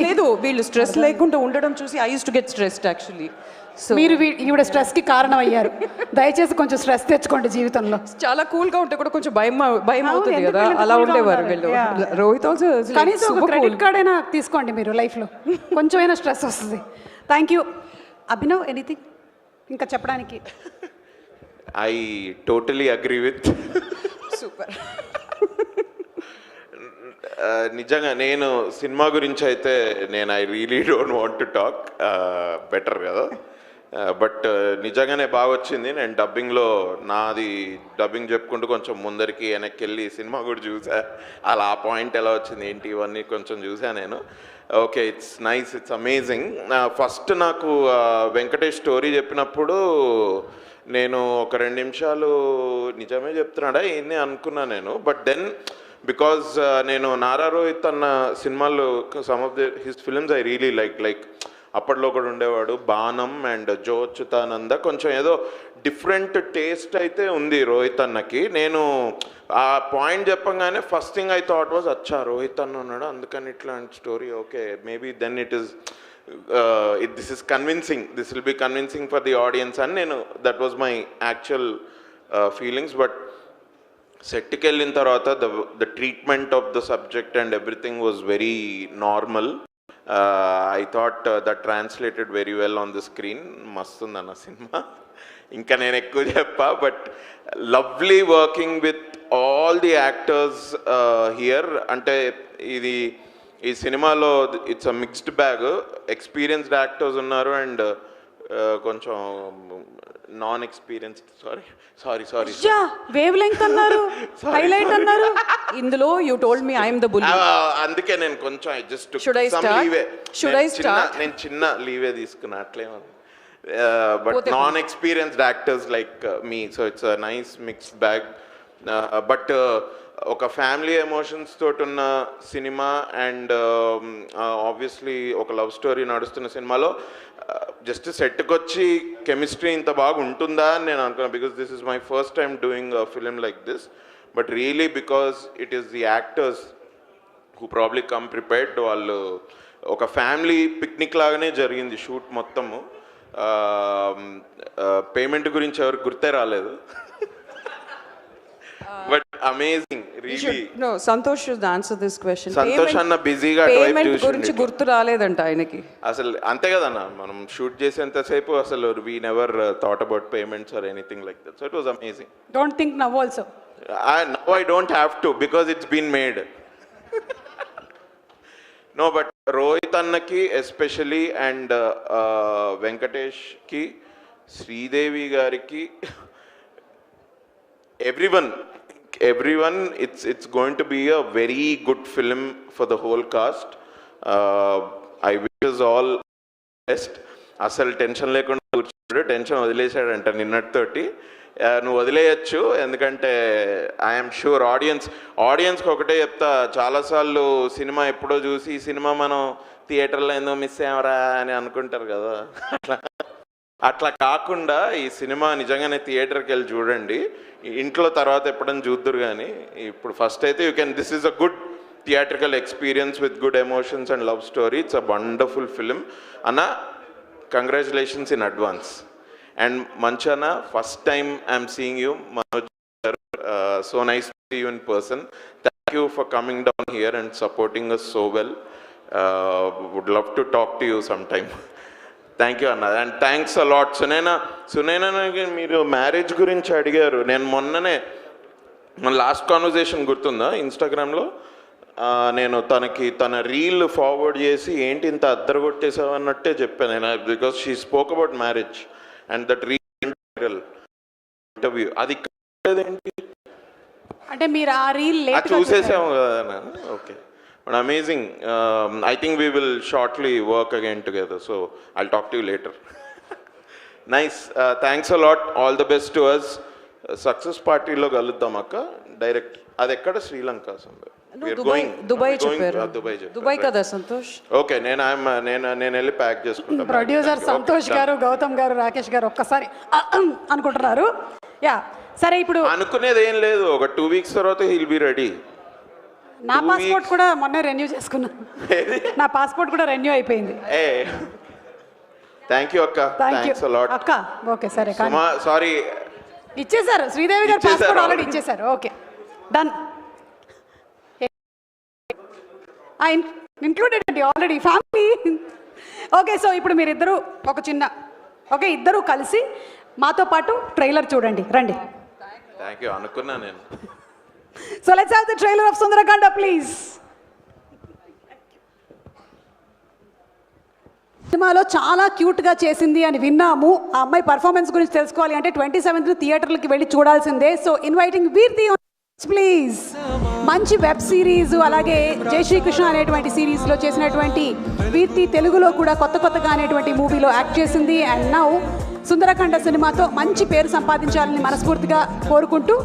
లేదు, వీళ్ళు స్ట్రెస్ లేకుండా ఉండడం చూసి I use to get stressed actually. So
మీరు ఈవిడ స్ట్రెస్కి కారణం అయ్యారు. దయచేసి కొంచెం స్ట్రెస్ తెచ్చుకోండి జీవితంలో.
చాలా కూల్గా ఉంటే కూడా కొంచెం భయం అవుతుంది కదా, అలా ఉండేవారు వీళ్ళు. రోహిత్ ఆల్సో
కనీసం ఒక క్రెడిట్ కార్డ్ అయినా తీసుకోండి మీరు లైఫ్లో, కొంచెమైనా స్ట్రెస్ వస్తుంది. Thank you. అభినవ్, ఎనీథింగ్ ఇంకా చెప్పడానికి?
I totally agree with.
Super.
నిజంగా నేను సినిమా గురించి అయితే I really don't want to talk, better కదా. బట్ నిజంగానే బాగా వచ్చింది. నేను డబ్బింగ్లో నాది డబ్బింగ్ చెప్పుకుంటూ కొంచెం ముందరికి వెనక్కి వెళ్ళి సినిమా కూడా చూసా. అలా ఆ పాయింట్ ఎలా వచ్చింది ఏంటి ఇవన్నీ కొంచెం చూసా నేను. Okay, it's nice, it's amazing. First నాకు వెంకటేష్ స్టోరీ చెప్పినప్పుడు నేను ఒక 2 నిమిషాలు నిజమే చెప్తున్నాడా ఏంది అనుకున్నా నేను. బట్ దెన్ బికాజ్ నేను నారా రోహిత్ అన్న సినిమాల్లో some of his films I really like అప్పట్లో కూడా ఉండేవాడు. బాణం అండ్ జో అచ్యుతానంద, కొంచెం ఏదో డిఫరెంట్ టేస్ట్ అయితే ఉంది రోహిత్ అన్నకి. నేను ఆ పాయింట్ చెప్పంగానే first thing I thought was, అచ్చా రోహిత్ అన్న ఉన్నాడు అందుకని ఇట్లాంటి story, okay maybe then it is this is convincing, this will be convincing for the audience అని నేను, that was my actual feelings. But సెట్కి వెళ్ళిన తర్వాత the treatment of the subject and everything was very normal. I thought that translated very well on the screen. మస్తుందన్న cinema, ఇంకా నేను ఎక్కువ చెప్పా. But lovely working with all the actors here. అంటే ఈ సినిమాలో it's a mixed bag. Experienced actors ఉన్నారు and కొంచెం non experience, sorry
wavelength అన్నారు, హైలైట్ అన్నారు.
ఇందులో you told me I'm the bully.
అందుకే నేను కొంచెం జస్ట్ నేను చిన్న లీవే తీసుకున్నా అట్లేమన్నా. But non experienced actors like me, so it's a nice mixed bag. But ఒక ఫ్యామిలీ ఎమోషన్స్ తోటి ఉన్న సినిమా అండ్ ఆబ్వియస్లీ ఒక లవ్ స్టోరీ నడుస్తున్న సినిమాలో జస్ట్ సెట్కి వచ్చి కెమిస్ట్రీ ఇంత బాగా ఉంటుందా అని నేను అనుకున్నాను. Because this is my first time doing a film like this. But really because it is the actors who probably come prepared. వాళ్ళు ఒక ఫ్యామిలీ పిక్నిక్ లాగానే జరిగింది షూట్ మొత్తము. పేమెంట్ గురించి ఎవరికి గుర్తే రాలేదు. But amazing really.
No, Santosh should answer this question.
Santosh అన్న బిజీగా
పేమెంట్ గురించి గుర్తు రాలేదంట ఆయనకి.
అసలు అంతే కదన్న, మనం షూట్ చేసేంతసేపు అసలు we never thought about payments or anything like that. So it was amazing.
Don't think now also.
Now I don't have to because it's been made. No, but Rohit అన్నకి ఎస్పెషలీ అండ్ వెంకటేష్కి, శ్రీదేవి గారికి, everyone, it's going to be a very good film for the whole cast. I wish us all best. అసలు tension లేకుండా కూర్చున్నాడు, tension వదిలేశాడంట నిన్నటితోటి. నువ్వు వదిలేయచ్చు, ఎందుకంటే I'm sure ఆడియన్స్కి ఒకటే చెప్తా, చాలాసార్లు సినిమా ఎప్పుడో చూసి ఈ సినిమా మనం థియేటర్లో ఏందో మిస్ అయ్యామరా అని అనుకుంటారు కదా, అట్లా కాకుండా ఈ సినిమా నిజంగానే థియేటర్కి వెళ్ళి చూడండి. ఇంట్లో తర్వాత ఎప్పుడైనా చూద్దురు, కానీ ఇప్పుడు ఫస్ట్ అయితే this is a good theatrical experience with good emotions and love story. It's a wonderful film అన్న. Congratulations in advance. అండ్ మంచన్న, first time I'm seeing you Manoj గారు. So nice to see you in person. Thank you for coming down here and supporting us so well. Would love to talk to you some time. Thank you అన్న. And thanks a lot. సునైనాకి మీరు marriage గురించి అడిగారు. నేను మొన్ననే మన last conversation గుర్తుందా ఇన్స్టాగ్రామ్లో, నేను తన రీల్ ఫార్వర్డ్ చేసి ఏంటి ఇంత అద్దరు కొట్టేసావు అన్నట్టే చెప్పాను నేను, because she spoke about marriage and that reel interview. అది ఏంటి
అంటే మీరు ఆ రీల్
చూసేసాము కదా. Okay, but amazing. I think we will shortly work again together, so I'll talk to you later. Nice, thanks a lot. All the best to us. Success పార్టీలో కలుద్దాం అక్క డైరెక్ట్. అది ఎక్కడ? శ్రీలంక.
దుబాయ్ కదా సంతోష్?
ఓకే, నేను వెళ్ళి ప్యాక్ చేసుకుంటాను.
Producer Santosh గారు, గౌతమ్ గారు, రాకేష్ గారు ఒక్కసారి అనుకుంటున్నారు. యా సరే, ఇప్పుడు
అనుకునేది ఏం లేదు, ఒక 2 weeks తర్వాత హీల్ బి రెడీ.
నా పాస్పోర్ట్ కూడా మొన్నే రెన్యూ చేసుకున్నాను. నా పాస్పోర్ట్ కూడా రెన్యూ అయిపోయింది.
థ్యాంక్ యూ అక్క. థ్యాంక్స్ అ లాట్
అక్క. ఓకే సరే,
సారీ
ఇచ్చేసారు. శ్రీదేవి గారు పాస్పోర్ట్ ఆల్రెడీ ఇచ్చేసారు. Okay, done. ఇంక్లూడెడ్ అండి ఆల్రెడీ ఫ్యామిలీ. ఓకే, సో ఇప్పుడు మీరిద్దరూ ఇద్దరూ కలిసి మాతో పాటు ట్రైలర్ చూడండి, రండి.
Thank you. అనుకున్నా నేను.
So let's have the trailer of Sundarakanda please. సినిమాలో చాలా క్యూట్గా చేసింది అని విన్నాము. ఆ అమ్మాయి పర్ఫార్మెన్స్ గురించి తెలుసుకోవాలి అంటే 27th థియేటర్లకి వెళ్ళి చూడాల్సిందే. So inviting Veerthi please. మంచి వెబ్ సిరీస్, అలాగే జై శ్రీకృష్ణ అనేటువంటి సిరీస్లో చేసినటువంటి వీర్తి తెలుగులో కూడా కొత్తగా అనేటువంటి మూవీలో యాక్ట్ చేసింది. అండ్ నౌ సుందరకాండ సినిమాతో మంచి పేరు సంపాదించాలని మనస్ఫూర్తిగా కోరుకుంటూ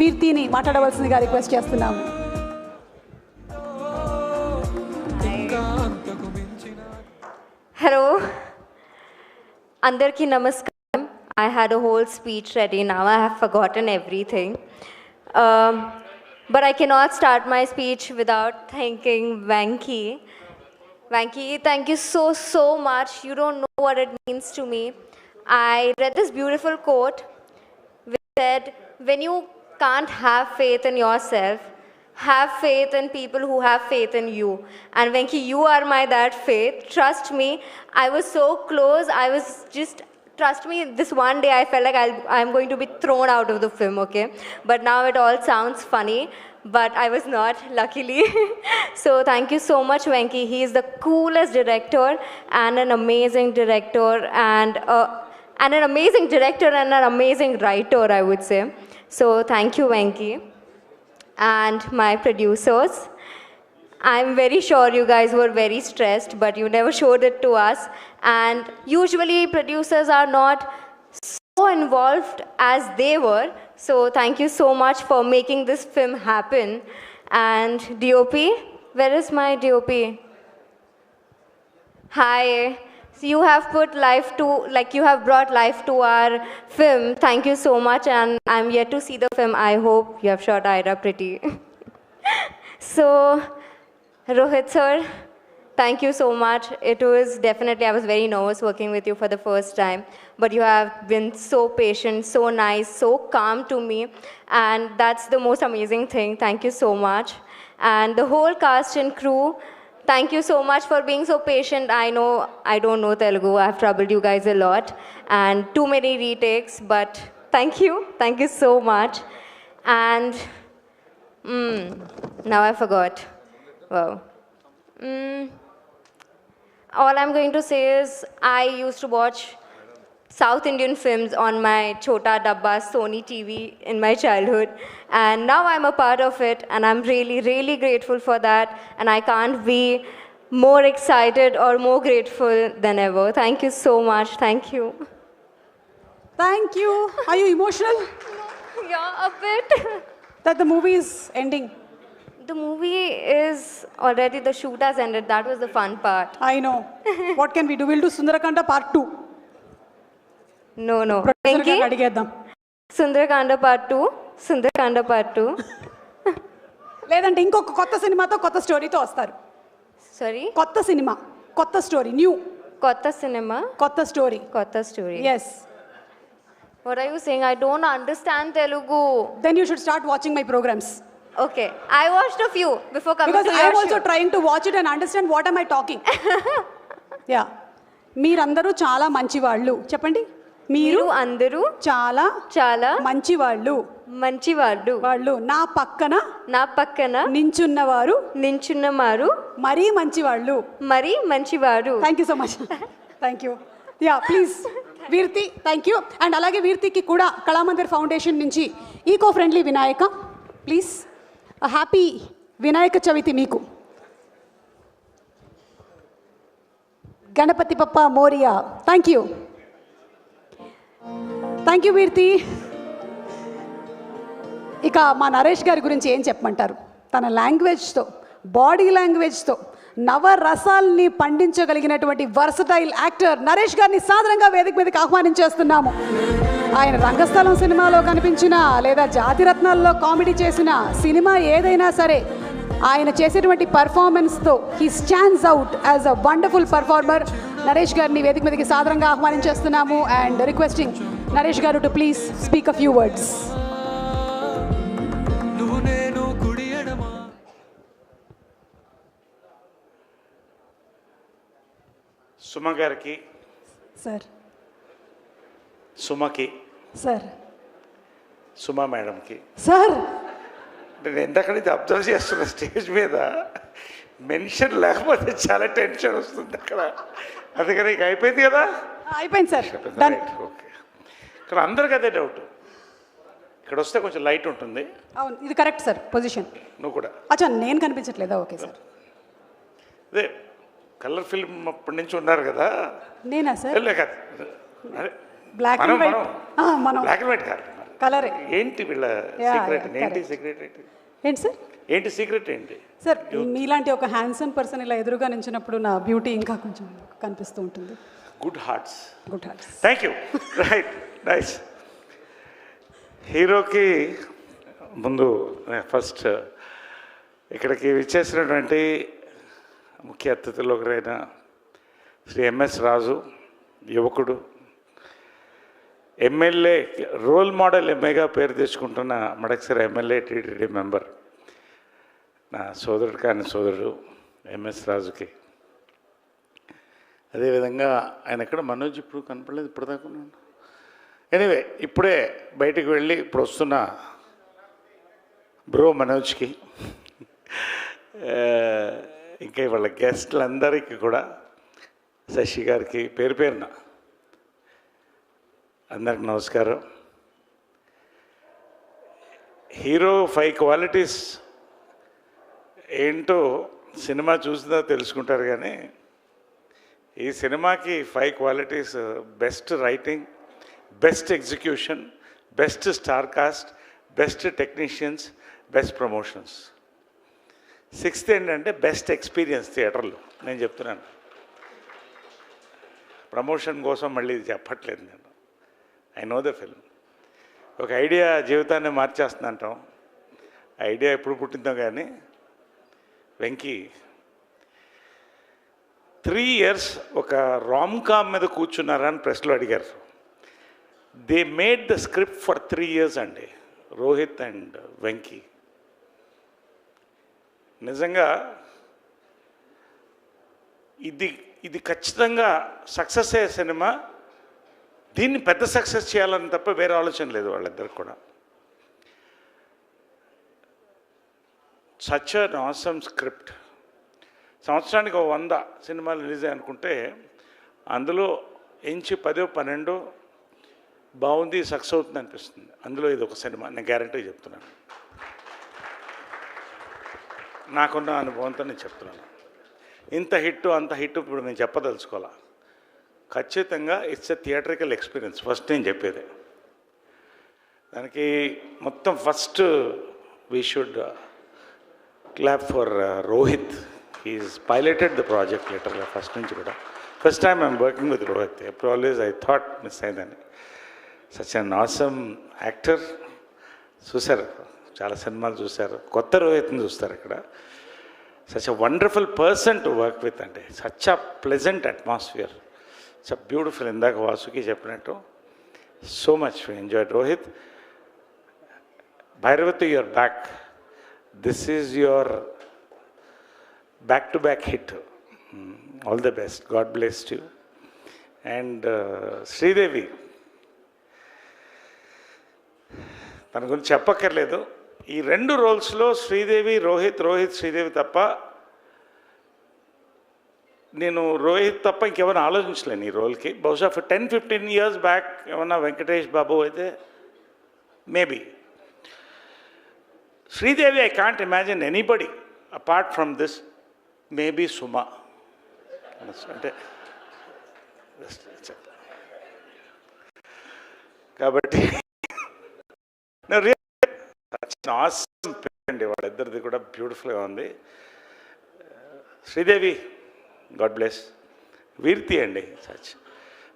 వీర్తిని మాట్లాడవలసిందిగా రిక్వెస్ట్ చేస్తున్నాము.
Hello, Andarki Namaskaram. I had a whole speech ready. Now I have forgotten everything. But I cannot start my speech without thanking Venky. Venky, thank you so much. You don't know what it means to me. I read this beautiful quote which said, when you can't have faith in yourself, have faith in people who have faith in you. And Venky, you are that faith. Trust me, I was so close. Trust me, this one day I felt like I'm going to be thrown out of the film, okay? But now it all sounds funny, but I was not, luckily. So thank you so much, Venky. He is the coolest director and an amazing director and an amazing director and an amazing writer, I would say. So thank you, Venky. And my producers, I'm very sure you guys were very stressed, but you never showed it to us. And usually producers are not so involved as they were. So thank you so much for making this film happen. And DOP, where is my DOP? Hi. So you have put life to, you have brought life to our film. Thank you so much, and I'm yet to see the film. I hope you have shot Ira pretty. So, Rohit sir, thank you so much. It was definitely, I was very nervous working with you for the first time, but you have been so patient, so nice, so calm to me, and that's the most amazing thing. Thank you so much. And the whole cast and crew, thank you so much for being so patient. I know I don't know Telugu. I've troubled you guys a lot and too many retakes, but thank you. Thank you so much. And now I forgot. Wow. All I'm going to say is I used to watch South Indian films on my Chota Dabba Sony TV in my childhood, and now I'm a part of it, and I'm really grateful for that, and I can't be more excited or more grateful than ever. Thank you so much. Thank you.
Thank you. Are you emotional
Yeah, a bit.
that the movie is ending?
The movie is already, the shoot has ended. That was the fun part.
I know. What can we do? We'll do Sundarakanda Part 2.
No.
Producer
Venki,
గారిని అడిగేద్దాం.
Sundarakanda Part 2. Sundarakanda Part 2.
లేదంటే ఇంకొక కొత్త సినిమాతో కొత్త స్టోరీతో వస్తారు.
Sorry?
కొత్త సినిమా, కొత్త స్టోరీ, న్యూ
Kotta cinema.
కొత్త story.
Kotta story.
Yes.
What are you saying? I don't understand Telugu.
Then you should start watching my programs.
Okay. I watched a few before coming
Because
to
I
your
am also
show.
trying to watch it and understand what am I talking. Yeah, మీరందరూ చాలా మంచివాళ్ళు. చెప్పండి. మీరు
మీరు అందరూ
చాలా
చాలా
మంచివాళ్ళు.
మంచివాళ్ళు.
వాళ్ళు నా పక్కన
నా పక్కన
నించున్నవారు
నించున్నవారు
మరీ మంచివాళ్ళు.
మరి మంచివారు.
Thank you so much. Thank you. Yeah, please Veerthi. Thank you. And అలాగే వీర్తికి కూడా కళామందిర్ ఫౌండేషన్ నుంచి eco friendly Vinayaka. Please, happy Vinayaka Chavithi మీకు. Ganapathi Bappa Morya. Thank you. Thank you Veerthi. ఇక మా నరేష్ గారి గురించి ఏం చెప్పమంటారు? తన లాంగ్వేజ్తో, బాడీ లాంగ్వేజ్తో నవరసాల్ని పండించగలిగినటువంటి వర్సటైల్ యాక్టర్ నరేష్ గారిని సాధారణంగా వేదిక మీదకి ఆహ్వానించేస్తున్నాము. ఆయన రంగస్థలం సినిమాలో కనిపించిన లేదా జాతిరత్నాల్లో కామెడీ చేసిన సినిమా ఏదైనా సరే ఆయన చేసేటువంటి పర్ఫార్మెన్స్తో he stands out as a wonderful performer. Naresh గారిని వేదిక మీదకి సాధారణంగా ఆహ్వానించేస్తున్నాము and requesting Naresh garu to please speak a few words.
Suma గారికి,
సార్,
సుమకి,
సార్,
సుమ మేడంకి,
సార్,
నేను ఎంతక్కడి నుంచి అబ్జర్వ్ చేస్తున్న స్టేజ్ మీద మెన్షన్ లేకపోతే చాలా టెన్షన్ వస్తుంది అక్కడ. అందుకని ఇక అయిపోయింది కదా.
అయిపోయింది సార్. డన్.
ఓకే. ఇక్కడ అందరికి అదే డౌట్. ఇక్కడ వస్తే కొంచెం లైట్ ఉంటుంది.
అవును, ఇది కరెక్ట్ సార్ పొజిషన్.
నువ్వు కూడా
అచ్చా, నేను కనిపించట్లేదా? Okay sir.
అదే కలర్ ఫిల్మ్ అప్పటి నుంచి ఉన్నారు కదా.
నేనా సార్?
లేక
బ్లాక్ అండ్ వైట్. మనం
బ్లాక్ అండ్ వైట్ కాదు,
కలరే.
ఏంటి వీళ్ళ సీక్రెట్? ఏంటి సీక్రెట్?
ఏంటి సార్?
ఏంటి సీక్రెట్ ఏంటి
సార్? మీలాంటి ఒక హ్యాండ్సమ్ పర్సన్ ఇలా ఎదురుగా నించినప్పుడు నా బ్యూటీ ఇంకా కొంచెం కనిపిస్తూ ఉంటుంది.
Good hearts.
Good hearts.
Thank you. Right, nice. హీరోకి ముందు ఫస్ట్ ఇక్కడికి విచ్చేసినటువంటి ముఖ్య అతిథులు ఒకరైన శ్రీ ఎంఎస్ రాజు, యువకుడు, ఎమ్మెల్యే, రోల్ మోడల్ ఎంఏగా పేరు తెచ్చుకుంటున్న మడకసిర ఎమ్మెల్యే, టీటీడీ మెంబర్, నా సోదరుడు కాని సోదరుడు ఎంఎస్ రాజుకి. అదేవిధంగా ఆయన ఎక్కడ మనోజ్ ఇప్పుడు కనపడలేదు ఇప్పటిదాకా. ఎనీవే, ఇప్పుడే బయటికి వెళ్ళి ఇప్పుడు వస్తున్న బ్రో మనోజ్కి, ఇంకా వాళ్ళ గెస్ట్లందరికీ కూడా, శశి గారికి పేరు పేరున అందరికి నమస్కారం. హీరో 5 క్వాలిటీస్ ఏంటో సినిమా చూసినా తెలుసుకుంటారు. కానీ ఈ సినిమాకి 5 qualities: best writing, best execution, best star cast, best technicians, best promotions. 6th ఏంటంటే బెస్ట్ ఎక్స్పీరియన్స్ థియేటర్లో. నేను చెప్తున్నాను, ప్రమోషన్ కోసం మళ్ళీ ఇది చెప్పట్లేదు నేను. I know the film. ఒక ఐడియా జీవితాన్ని మార్చేస్తుంది అంటాం. ఐడియా ఎప్పుడు పుట్టిందో కానీ వెంకీ 3 years ఒక రామ్ కామ్ మీద కూర్చున్నారా అని ప్రెస్లో అడిగారు. They made the script for 3 years అండి, రోహిత్ అండ్ వెంకీ. నిజంగా ఇది ఖచ్చితంగా సక్సెస్ అయ్యే సినిమా. దీన్ని పెద్ద సక్సెస్ చేయాలని తప్ప వేరే ఆలోచన లేదు వాళ్ళిద్దరికి కూడా. Such an awesome script. సంవత్సరానికి 100 సినిమాలు రిలీజ్ అనుకుంటే అందులో ఎంచి 10-12 బాగుంది, సక్సెస్ అవుతుంది అనిపిస్తుంది. అందులో ఇది ఒక సినిమా, నేను గ్యారంటీ చెప్తున్నాను. నాకున్న అనుభవంతో నేను చెప్తున్నాను. ఇంత హిట్ అంత హిట్ ఇప్పుడు నేను చెప్పదలుచుకోవాలా. ఖచ్చితంగా it's a theatrical experience. First నేను చెప్పేది దానికి మొత్తం first we should clap for Rohit. He's piloted the project లిటరల్గా ఫస్ట్ నుంచి కూడా. First time I'm working with Rohit. ఎప్పుడు ఆల్వేస్ ఐ థాట్ మిస్ అయిందని. Such an awesome actor. చూశారు, చాలా సినిమాలు చూశారు, కొత్త రోహిత్ని చూస్తారు ఇక్కడ. Such a wonderful person to work with అండి. Such a pleasant atmosphere, such a beautiful. ఇందాక వాసుకి చెప్పినట్టు so much we enjoyed Rohit. భైరవతి, your back. This is your back-to-back hit. All the best. God bless you. And Sridevi, తన గురించి చెప్పక్కర్లేదు. ఈ 2 రోల్స్లో శ్రీదేవి, రోహిత్ శ్రీదేవి తప్ప నేను రోహిత్ తప్ప ఇంకెవరిని ఆలోచించలేను ఈ రోల్కి. బహుశా 10-15 years బ్యాక్ ఏమన్నా వెంకటేష్ బాబు అయితే maybe. Sridevi I can't imagine anybody apart from this. Maybe Suma. అంటే కాబట్టి ఆసమ్ అండి వాళ్ళిద్దరిది కూడా బ్యూటిఫుల్గా ఉంది. Sridevi, God bless. వీర్తి అండి, such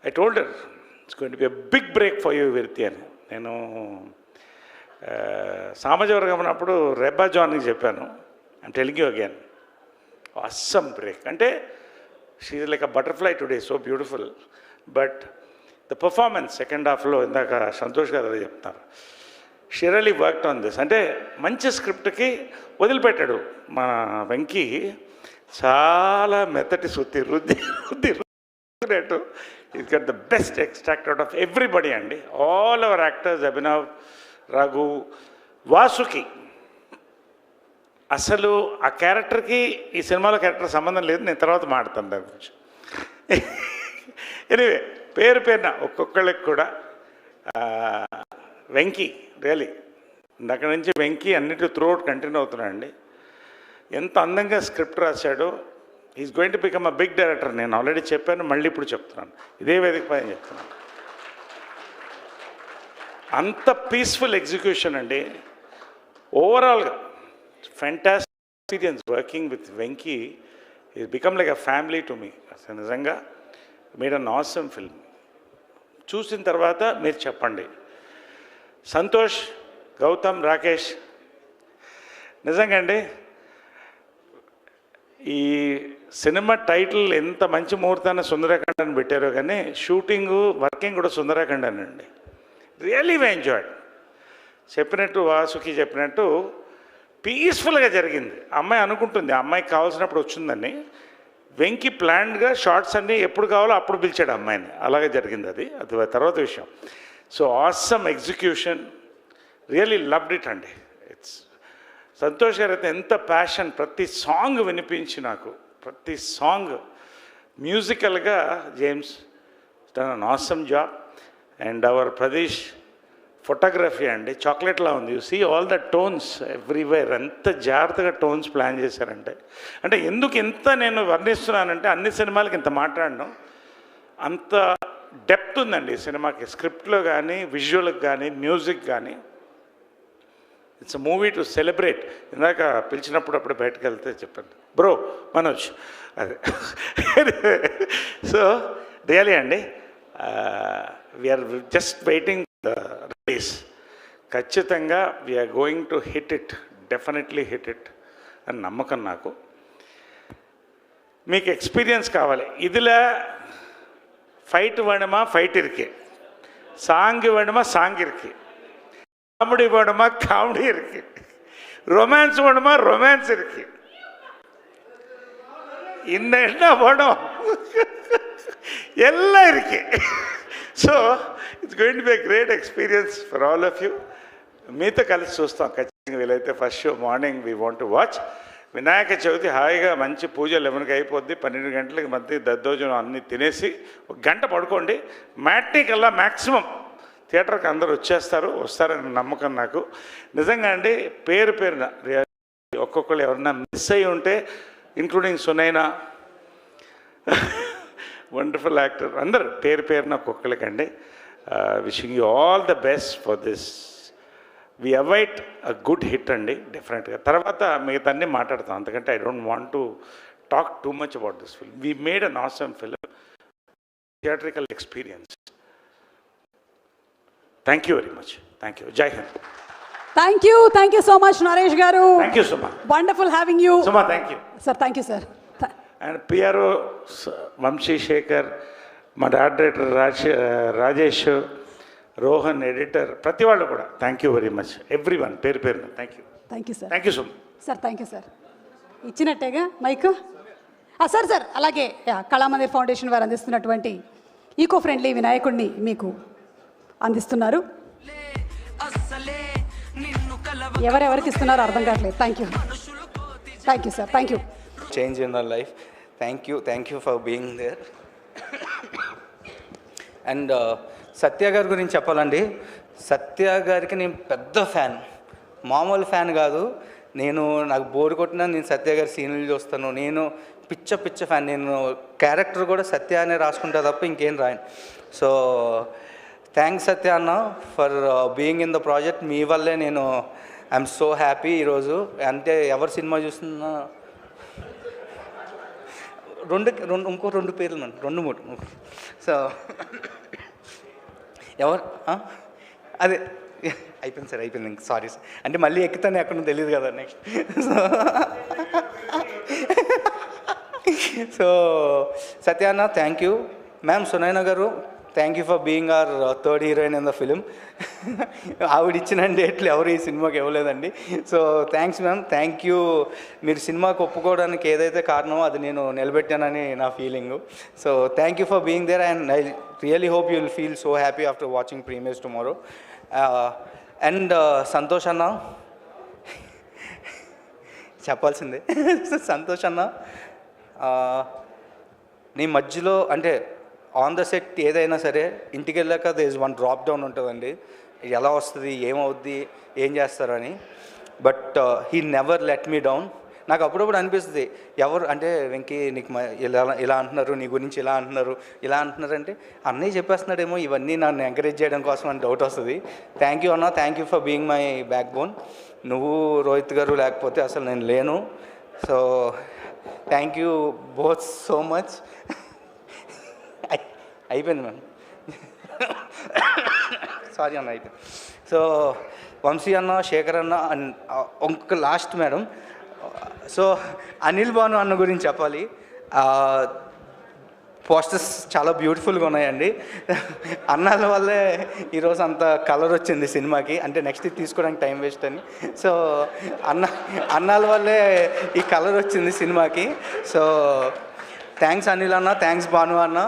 I told her it's going to be a big break for you Virti అని. నేను సామాజవర్గం అన్నప్పుడు రెబ్బా జాన్కి చెప్పాను, I'm telling you again, awesome break. అంటే she is like a butterfly today, so beautiful. But the performance second హాఫ్లో ఇందాక సంతోష్ గారు అదే చెప్తున్నారు. She really worked on this. అంటే మంచి స్క్రిప్ట్కి వదిలిపెట్టాడు మన వెంకీ. చాలా మెత్తటి రుద్దినట్టు is got the best extract out of everybody అండి. All our actors, Abhinav, Raghu, Vasuki. అసలు ఆ క్యారెక్టర్కి ఈ సినిమాలో క్యారెక్టర్ సంబంధం లేదు, నేను తర్వాత మాట్లాడతాను దాని గురించి. ఎనీవే, పేరున ఒక్కొక్కళ్ళకి కూడా వెంకీ రియలీ అక్కడి నుంచి వెంకీ అన్నిటి త్రూఅవుట్ కంటిన్యూ అవుతున్నాడండి. ఎంత అందంగా స్క్రిప్ట్ రాశాడో. Is going to become a big director. నేను ఆల్రెడీ చెప్పాను, మళ్ళీ ఇప్పుడు చెప్తున్నాను, ఇదే వేదిక పైన చెప్తున్నాను. అంత పీస్ఫుల్ ఎగ్జిక్యూషన్ అండి. ఓవరాల్గా fantastic experience working with Venki. It's become like a family to me. అసలు నిజంగా made an awesome film. చూసిన తర్వాత మీరు చెప్పండి. సంతోష్, గౌతమ్, రాకేష్, నిజంగా అండి ఈ సినిమా టైటిల్ ఎంత మంచి ముహూర్తాన్ని సుందరకాండ అని పెట్టారో కానీ షూటింగు, వర్కింగ్ కూడా సుందరకాండ అండి. Really why enjoyed. చెప్పినట్టు వాసుకి చెప్పినట్టు పీస్ఫుల్గా జరిగింది. అమ్మాయి అనుకుంటుంది, ఆ అమ్మాయికి కావాల్సినప్పుడు వచ్చిందని. వెంకీ ప్లాన్డ్గా షార్ట్స్ అన్నీ ఎప్పుడు కావాలో అప్పుడు పిలిచాడు అమ్మాయిని. అలాగే జరిగింది అది తర్వాత విషయం. So awesome execution, really loved it అండి. ఇట్స్ సంతోష్ గారు అయితే ఎంత ప్యాషన్, ప్రతి సాంగ్ వినిపించి నాకు, ప్రతి సాంగ్ మ్యూజికల్గా James done an awesome job. And our Pradesh photography అండి చాక్లెట్లా ఉంది. You see all the tones everywhere. ఎంత జాగ్రత్తగా టోన్స్ ప్లాన్ చేశారంటే, అంటే ఎందుకు ఇంత నేను వర్ణిస్తున్నానంటే అన్ని సినిమాలకి ఇంత మాట్లాడను, అంత డెప్త్ ఉందండి ఈ సినిమాకి. స్క్రిప్ట్లో కానీ, విజువల్కి కానీ, మ్యూజిక్ కానీ. It's a movie to celebrate. ఇందాక పిలిచినప్పుడు అప్పుడు బయటకు వెళ్తే చెప్పాను, బ్రో మనోజ్ అదే. సో రియలీ అండి, we are just waiting the release. ఖచ్చితంగా we are going to hit it, definitely hit it అని నమ్మకం నాకు. మీకు ఎక్స్పీరియన్స్ కావాలి. ఇదిలా ఫైట్ వేணுమా ఫైట్ ఇరికి, సాంగ్ వేணுమా సాంగ్ ఇరికి, காமெடி வேணுமா காமெடி இருக்கு, ரொமான்ஸ் வேணுமா ரொமான்ஸ் இருக்கு, இன்னும் என்ன வேணும் எல்லாம் இருக்கு. So it's going to be a great experience for all of you. మీతో కలిసి చూస్తాం ఖచ్చితంగా వీలైతే. First show morning we want to watch. Vinayaka Chavithi హాయిగా మంచి పూజ 11కి అయిపోద్ది, 12 గంటలకి మధ్య దద్దోజనం అన్నీ తినేసి 1 గంట పడుకోండి. మ్యాట్నీ కల్లా మ్యాక్సిమం థియేటర్కి అందరూ వస్తారని నమ్మకం నాకు. నిజంగా అండి పేరున ఒక్కొక్కరు ఎవరన్నా మిస్ అయ్యి ఉంటే, ఇంక్లూడింగ్ సునైనా వండర్ఫుల్ యాక్టర్ అందరు పేరు పేరున ఒక్కొక్కరికండి. Wishing you all the best for this. We await a good hit అండి డెఫినెట్గా. తర్వాత మిగతా అన్నీ మాట్లాడతాం, ఎందుకంటే I don't want to talk too much about this film. We made an awesome film, theatrical experience. Thank you very much. Thank you. జై హింద్.
Thank you so much Naresh garu.
Thank you Suma.
Wonderful having you.
Suma thank you
sir. Thank you sir.
And PRO Vamsi Sekhar, మా director Rajesh, Rohan editor, ప్రతి వాళ్ళు కూడా thank you very much. Every one పేరు పేరున thank you.
Thank you sir.
Thank you so much
sir. Thank you sir. ఇచ్చినట్టేగా mike. Sir అలాగే Kalamandir foundation వారు అందిస్తున్నటువంటి ఈకో ఫ్రెండ్లీ వినాయకుడిని మీకు అందిస్తున్నారు. ఎవరెవరికి ఇస్తున్నారో అర్థం కావట్లేదు. Thank you sir. Thank you.
Change in our life. Thank you for being there. And Satya గారి గురించి చెప్పాలండి. సత్య గారికి నేను పెద్ద ఫ్యాన్, మామూలు ఫ్యాన్ కాదు. నాకు బోర్ కొట్టినా నేను సత్య గారి సీన్లు చూస్తాను. నేను పిచ్చ ఫ్యాన్. నేను క్యారెక్టర్ కూడా సత్య అనే రాసుకుంటా తప్ప ఇంకేం రాయను. సో థ్యాంక్స్ సత్య అన్న for being in the project. మీ వల్లే నేను ఐఎమ్ సో హ్యాపీ ఈరోజు. అంటే ఎవరు సినిమా చూస్తున్నా ఇంకో 2 పేర్లు నన్ను 2-3. సో ఎవరు అదే అయిపోయింది సార్, అయిపోయింది. సారీ సార్, అంటే మళ్ళీ ఎక్కుతాను ఎక్కడో తెలియదు కదా నెక్స్ట్. సో సత్యాన్న thank you. Ma'am Sunaina garu thank you for being our third heroine in the film. ఆవిడ ఇచ్చిన డేట్లు ఎవరు ఈ సినిమాకి ఇవ్వలేదండి. So thanks ma'am. Thank you. మీరు సినిమాకి ఒప్పుకోవడానికి ఏదైతే కారణమో అది నేను నిలబెట్టానని నా feeling. So thank you for being there and I really hope you will feel so happy after watching premieres tomorrow. And Santosh అన్న చెప్పాల్సిందే. సంతోష్ అన్న నీ మధ్యలో అంటే ఆన్ ద సెట్ ఏదైనా సరే ఇంటికి వెళ్ళాక they is one drop down ఉంటుందండి. ఎలా వస్తుంది, ఏమవుద్ది, ఏం చేస్తారు అని. But he never let me down. నాకు అప్పుడప్పుడు అనిపిస్తుంది ఎవరు అంటే వెంకీ నీకు ఇలా అంటున్నారు, నీ గురించి ఇలా అంటున్నారు అంటే అన్నయ్య చెప్పేస్తున్నాడేమో ఇవన్నీ నన్ను ఎంకరేజ్ చేయడం కోసం అని డౌట్ వస్తుంది. థ్యాంక్ యూ అన్న. Thank you for being my back bone. నువ్వు రోహిత్ గారు లేకపోతే అసలు నేను లేను. So thank you both so much. అయిపోయింది మ్యామ్. సారీ అన్న అయిపోయింది. సో వంశీ అన్న, శేఖర్ అన్న అండ్ ఇంకొక last madam. So Anil Bhanu అన్న గురించి చెప్పాలి. పోస్టర్స్ చాలా బ్యూటిఫుల్గా ఉన్నాయండి. అన్నాల వల్లే ఈరోజు అంత కలర్ వచ్చింది సినిమాకి. అంటే నెక్స్ట్ తీసుకోవడానికి టైం వేస్ట్ అని. సో అన్నాల వల్లే ఈ కలర్ వచ్చింది సినిమాకి. సో థ్యాంక్స్ అనిల్ అన్న, థ్యాంక్స్ భాను అన్న.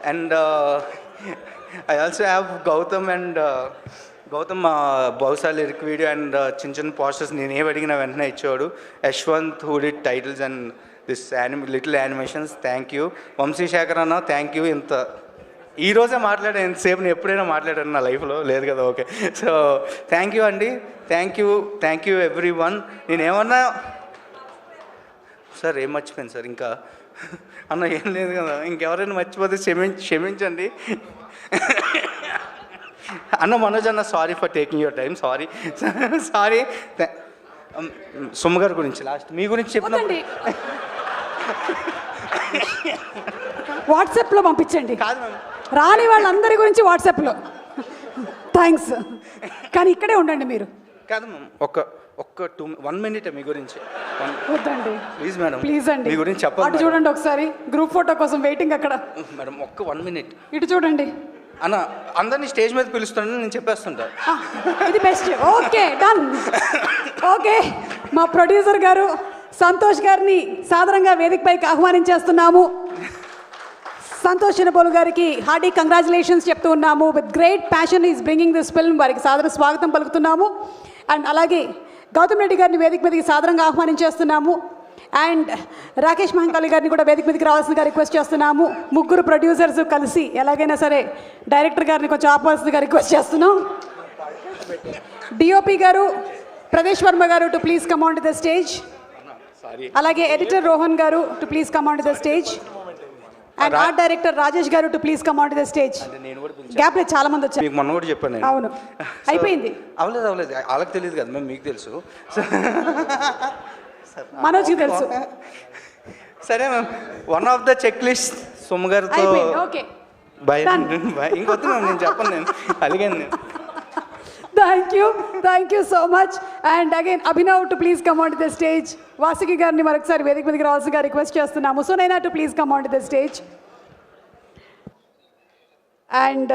And I also have Gautam బహుశా లిరిక్ వీడియో అండ్ చిన్న పోస్టర్స్ నేను ఏవి అడిగినా వెంటనే ఇచ్చేవాడు. Yashwant who did titles and this little animations. Thank you. Vamsi Sekhar అన్న థ్యాంక్ యూ. ఈరోజే మాట్లాడాను, ఎంతసేపు నేను ఎప్పుడైనా మాట్లాడాను నా లైఫ్లో లేదు కదా. ఓకే. సో థ్యాంక్ యూ అండి. Thank you every one. నేనేమన్నా సార్ ఏం మర్చిపోయాను సార్ ఇంకా అన్న ఏం లేదు కదా. ఇంకెవరైనా మర్చిపోతే క్షమించండి అన్న. మనోజ్ అన్న sorry for taking your time. Sorry. Suma గారి గురించి లాస్ట్ మీ గురించి చెప్పినప్పుడు
వాట్సాప్లో పంపించండి.
కాదు మ్యామ్,
రాని వాళ్ళందరి గురించి వాట్సాప్లో. థ్యాంక్స్. కానీ ఇక్కడే ఉండండి మీరు.
కాదు మ్యామ్, ఒక్క 1 minute మీ గురించి.
వద్దండి
ప్లీజ్ మేడం,
ప్లీజ్ అండి.
మీ గురించి చెప్పాలి.
అటు చూడండి ఒకసారి, గ్రూప్ ఫోటో కోసం వెయిటింగ్ అక్కడ.
మేడం ఒక్క 1 minute.
ఇటు చూడండి
అన్న. అందరినీ స్టేజ్ మీద పిలుస్తాను, నేను చెప్పేస్తుంటా.
ఇది బెస్ట్. Okay done. ఓకే, మా ప్రొడ్యూసర్ గారు సంతోష్ గారిని సాదరంగా వేదికపైకి ఆహ్వానించేస్తున్నాము. సంతోష్ చినపోలు గారికి హార్డీ కంగ్రాచులేషన్స్ చెప్తూ ఉన్నాము. With great passion is bringing this film. వారికి సాదర స్వాగతం పలుకుతున్నాము. అండ్ అలాగే గౌతమ్ రెడ్డి గారిని వేదిక మీదకి సాదరంగా ఆహ్వానించేస్తున్నాము. అండ్ రాకేష్ మహంకాళి గారిని కూడా వేదిక మీదకి రావాల్సిందిగా రిక్వెస్ట్ చేస్తున్నాము. ముగ్గురు ప్రొడ్యూసర్స్ కలిసి ఎలాగైనా సరే డైరెక్టర్ గారిని కొంచెం ఆపాల్సిందిగా రిక్వెస్ట్ చేస్తున్నాం. డిఓపి గారు, Pradesh Varma garu to please come on to the stage. అలాగే editor Rohan garu to please come on to the stage. And art director Rajesh garu to please come on to the stage.
నేను కూడా పిలిచాను.
గ్యాప్ లేదు, చాలా మంది వచ్చారు.
మీకు మొన్న కూడా చెప్పాను నేను.
అవును, అయిపోయింది.
అవలేదు వాళ్ళకి తెలియదు కదా మ్యామ్, మీకు తెలుసు.
మనోజ్కి తెలుసు.
సరే ma'am, one of the check list Suma గారితో
అయిపోయింది. Okay,
bye. ఇంకొద్దు మ్యామ్, నేను చెప్పను, నేను అడిగాను నేను.
Thank you so much. And again Abhinav to please come on to the stage. Vasuki గారిని మరొకసారి వేదిక మీదకి రావాల్సిందిగా రిక్వెస్ట్ చేస్తున్నాము. Sunaina to please come on to the stage. And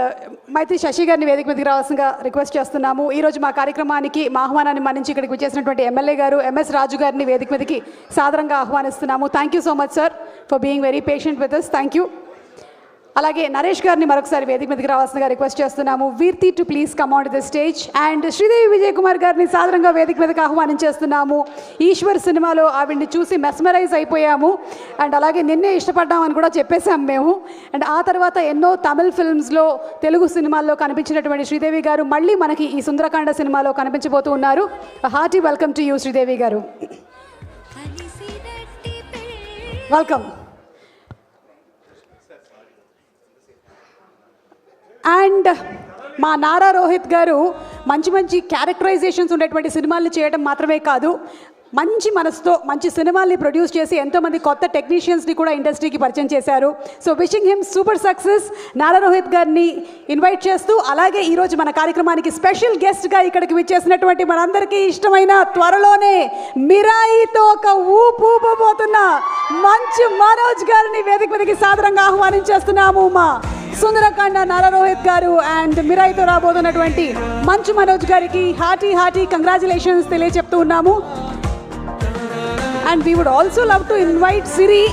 Mythri Sasi గారిని వేదిక మీదకి రావాల్సిందిగా రిక్వెస్ట్ చేస్తున్నాము. ఈరోజు మా కార్యక్రమానికి మా ఆహ్వానాన్ని మన్నించి ఇక్కడికి వచ్చేసినటువంటి ఎమ్మెల్యే గారు ఎంఎస్ రాజు గారిని వేదిక మీదకి సాదరంగా ఆహ్వానిస్తున్నాము. Thank you so much sir for being very patient with us. Thank you. అలాగే నరేష్ గారిని మరొకసారి వేదిక మీదకి రావాల్సిందిగా రిక్వెస్ట్ చేస్తున్నాము. Virti to please come on to the stage. And Sridevi Vijay Kumar గారిని సాదరంగా వేదిక మీదకి ఆహ్వానించేస్తున్నాము. ఈశ్వర్ సినిమాలో ఆవిడ్ని చూసి మెస్మరైజ్ అయిపోయాము. అండ్ అలాగే నిన్నే ఇష్టపడ్డామని కూడా చెప్పేశాం మేము. అండ్ ఆ తర్వాత ఎన్నో తమిళ్ ఫిల్మ్స్లో, తెలుగు సినిమాల్లో కనిపించినటువంటి శ్రీదేవి గారు మళ్ళీ మనకి ఈ సుందరకాండ సినిమాలో కనిపించబోతూ ఉన్నారు. Hearty welcome to you Sridevi గారు. వెల్కమ్. అండ్ మా నారా రోహిత్ గారు మంచి మంచి క్యారెక్టరైజేషన్స్ ఉండేటువంటి సినిమాల్ని చేయడం మాత్రమే కాదు, మంచి మనసుతో మంచి సినిమాల్ని ప్రొడ్యూస్ చేసి ఎంతోమంది కొత్త టెక్నీషియన్స్ని కూడా ఇండస్ట్రీకి పరిచయం చేశారు. So wishing him super success. Nara Rohit గారిని ఇన్వైట్ చేస్తూ, అలాగే ఈరోజు మన కార్యక్రమానికి స్పెషల్ గెస్ట్గా ఇక్కడికి విచ్చేసినటువంటి మనందరికీ ఇష్టమైన, త్వరలోనే మిరాయితో ఒక ఊపూపోతున్న మంచు మనోజ్ గారిని వేదిక మీదకి సాదరంగా ఆహ్వానించేస్తున్నాము. మా సుందరకాండ నారా రోహిత్ గారు అండ్ మిరాయితో రాబోతున్నటువంటి మంచు మనోజ్ గారికి హార్టీ కంగ్రాచులేషన్స్ తెలియజెప్తూ ఉన్నాము. And we would also love to invite Siri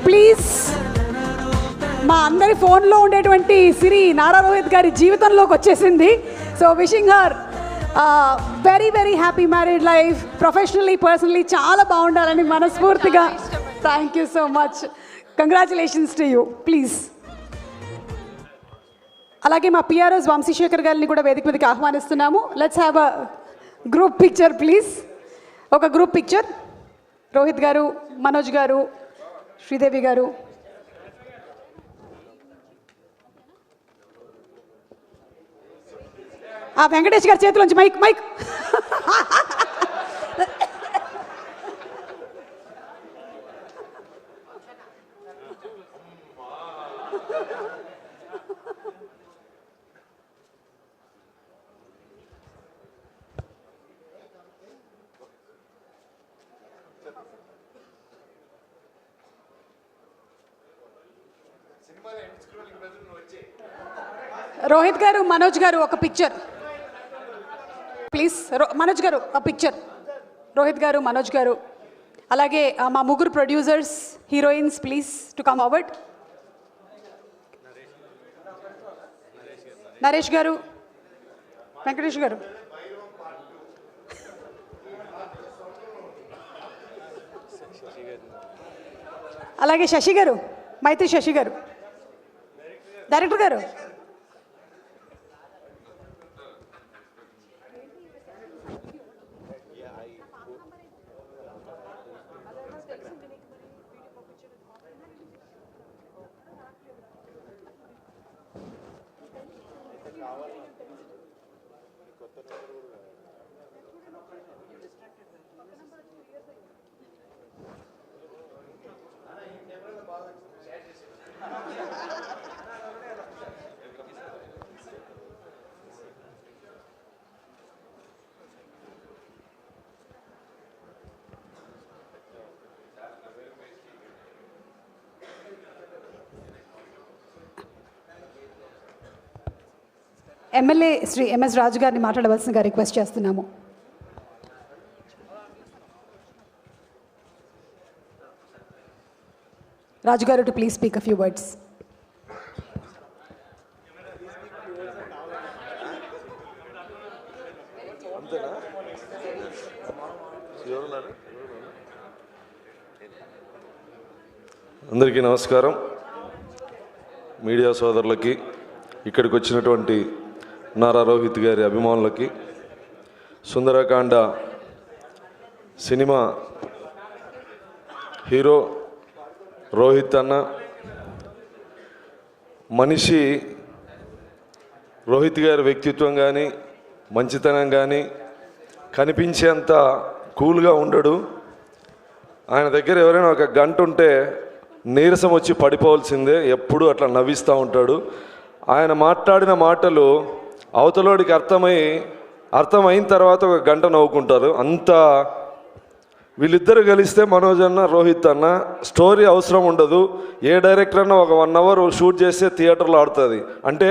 please. మా అందరి ఫోన్లో ఉండేటువంటి సిరి నారా రోహిత్ గారి జీవితంలోకి వచ్చేసింది. So wishing her very very happy married life, professionally personally చాలా బాగుండాలని మనస్ఫూర్తిగా. Thank you so much. Congratulations to you. Please. అలాగే మా పిఆర్ఓస్ వంశీశేఖర్ గారిని కూడా వేదిక మీదకి ఆహ్వానిస్తున్నాము. Let's have a group picture please. ఒక గ్రూప్ పిక్చర్. రోహిత్ గారు, మనోజ్ గారు, శ్రీదేవి గారు. ఆ వెంకటేష్ గారి చేతిలోంచి మైక్. రోహిత్ గారు, మనోజ్ గారు ఒక పిక్చర్ ప్లీజ్. మనోజ్ గారు ఒక పిక్చర్. రోహిత్ గారు, మనోజ్ గారు, అలాగే మా ముగ్గురు producers, heroines please to come forward. Naresh గారు, వెంకటేష్ గారు. అలాగే శశి గారు, మైత్రి శశి గారు, డైరెక్టర్ గారు. ఎమ్మెల్యే శ్రీ ఎంఎస్ రాజు గారిని మాట్లాడవలసిందిగా రిక్వెస్ట్ చేస్తున్నాము. రాజు గారు to please speak a few words.
అందరికీ నమస్కారం. మీడియా సోదరులకి, ఇక్కడికి వచ్చినటువంటి నారా రోహిత్ గారి అభిమానులకి, సుందరకాండ సినిమా హీరో రోహిత్ అన్న మనిషి, రోహిత్ గారి వ్యక్తిత్వం కానీ మంచితనం కానీ కనిపించేంత కూల్గా ఉండడు. ఆయన దగ్గర ఎవరైనా ఒక గంట ఉంటే నీరసం వచ్చి పడిపోవాల్సిందే. ఎప్పుడూ అట్లా నవ్విస్తూ ఉంటాడు. ఆయన మాట్లాడిన మాటలు అవతలోడికి అర్థమైన తర్వాత ఒక గంట నవ్వుకుంటారు. అంత వీళ్ళిద్దరు కలిస్తే మనోజ్ అన్న రోహిత్ అన్న స్టోరీ అవసరం ఉండదు. ఏ డైరెక్టర్ అన్న ఒక 1 అవర్ షూట్ చేస్తే థియేటర్లో ఆడుతుంది. అంటే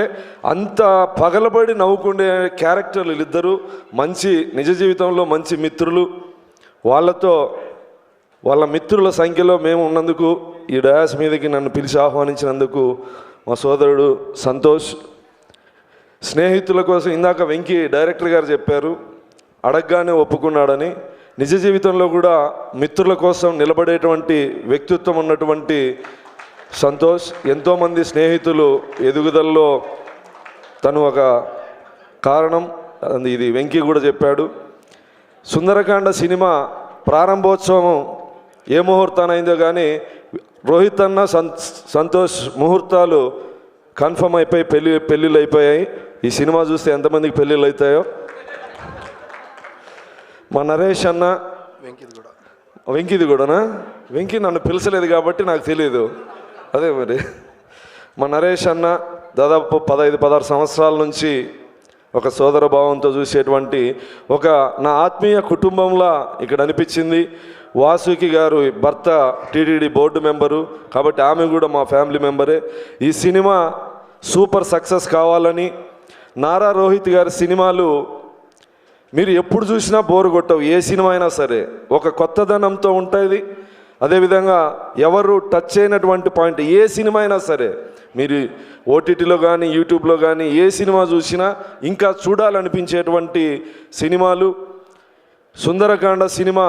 అంత పగలబడి నవ్వుకునే క్యారెక్టర్లు వీళ్ళిద్దరూ. మంచి నిజ జీవితంలో మంచి మిత్రులు. వాళ్ళ మిత్రుల సంఖ్యలో మేము ఉన్నందుకు, ఈ డయాస్ మీదకి నన్ను పిలిచి ఆహ్వానించినందుకు మా సోదరుడు సంతోష్. స్నేహితుల కోసం ఇందాక వెంకీ డైరెక్టర్ గారు చెప్పారు, అడగగానే ఒప్పుకున్నాడని. నిజ జీవితంలో కూడా మిత్రుల కోసం నిలబడేటువంటి వ్యక్తిత్వం ఉన్నటువంటి సంతోష్. ఎంతోమంది స్నేహితులు ఎదుగుదలలో తను ఒక కారణం. ఇది వెంకీ కూడా చెప్పాడు. సుందరకాండ సినిమా ప్రారంభోత్సవం ఏ ముహూర్తానైందో కానీ రోహిత్ అన్న సంతోష్ ముహూర్తాలు కన్ఫర్మ్ అయిపోయి పెళ్ళిళ్ళు అయిపోయాయి. ఈ సినిమా చూస్తే ఎంతమందికి పెళ్ళిళ్ళు అవుతాయో. మా నరేష్ అన్న, వెంకీది కూడానా? వెంకీ నన్ను పిలిచలేదు కాబట్టి నాకు తెలియదు. అదే మరి మా నరేష్ అన్న దాదాపు 15-16 సంవత్సరాల నుంచి ఒక సోదర భావంతో చూసేటువంటి ఒక నా ఆత్మీయ కుటుంబంలా ఇక్కడ అనిపించింది. వాసుకి గారు భర్త టీటీడీ బోర్డు మెంబరు కాబట్టి ఆమె కూడా మా ఫ్యామిలీ మెంబరే. ఈ సినిమా సూపర్ సక్సెస్ కావాలని, నారా రోహిత్ గారి సినిమాలు మీరు ఎప్పుడు చూసినా బోరు కొట్టవు. ఏ సినిమా అయినా సరే ఒక కొత్తదనంతో ఉంటుంది. అదేవిధంగా ఎవరు టచ్ అయినటువంటి పాయింట్ ఏ సినిమా అయినా సరే మీరు ఓటీటీలో కానీ యూట్యూబ్లో కానీ ఏ సినిమా చూసినా ఇంకా చూడాలనిపించేటువంటి సినిమాలు. సుందరకాండ సినిమా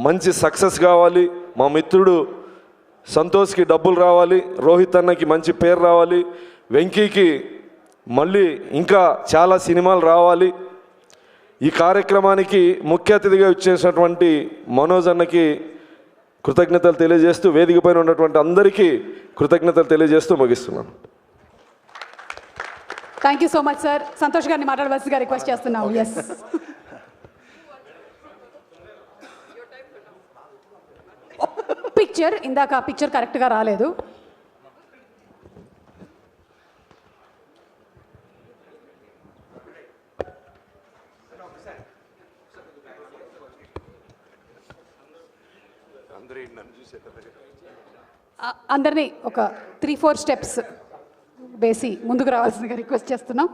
మంచి సక్సెస్ కావాలి. మా మిత్రుడు సంతోష్కి డబ్బులు రావాలి, రోహిత్ అన్నకి మంచి పేరు రావాలి, వెంకీకి మళ్ళీ ఇంకా చాలా సినిమాలు రావాలి. ఈ కార్యక్రమానికి ముఖ్య అతిథిగా ఇచ్చేసినటువంటి మనోజ్ అన్నకి కృతజ్ఞతలు తెలియజేస్తూ, వేదిక పైన ఉన్నటువంటి అందరికీ కృతజ్ఞతలు తెలియజేస్తూ ముగిస్తున్నాను.
Thank you so much sir. Santosh గారిని మాట్లాడవలసిగా రిక్వెస్ట్ చేస్తున్నాము. ఎస్, పిక్చర్ ఇందాక పిక్చర్ కరెక్ట్గా రాలేదు. అందరినీ ఒక 3-4 స్టెప్స్ వేసి ముందుకు రావాల్సిందిగా రిక్వెస్ట్ చేస్తున్నాం.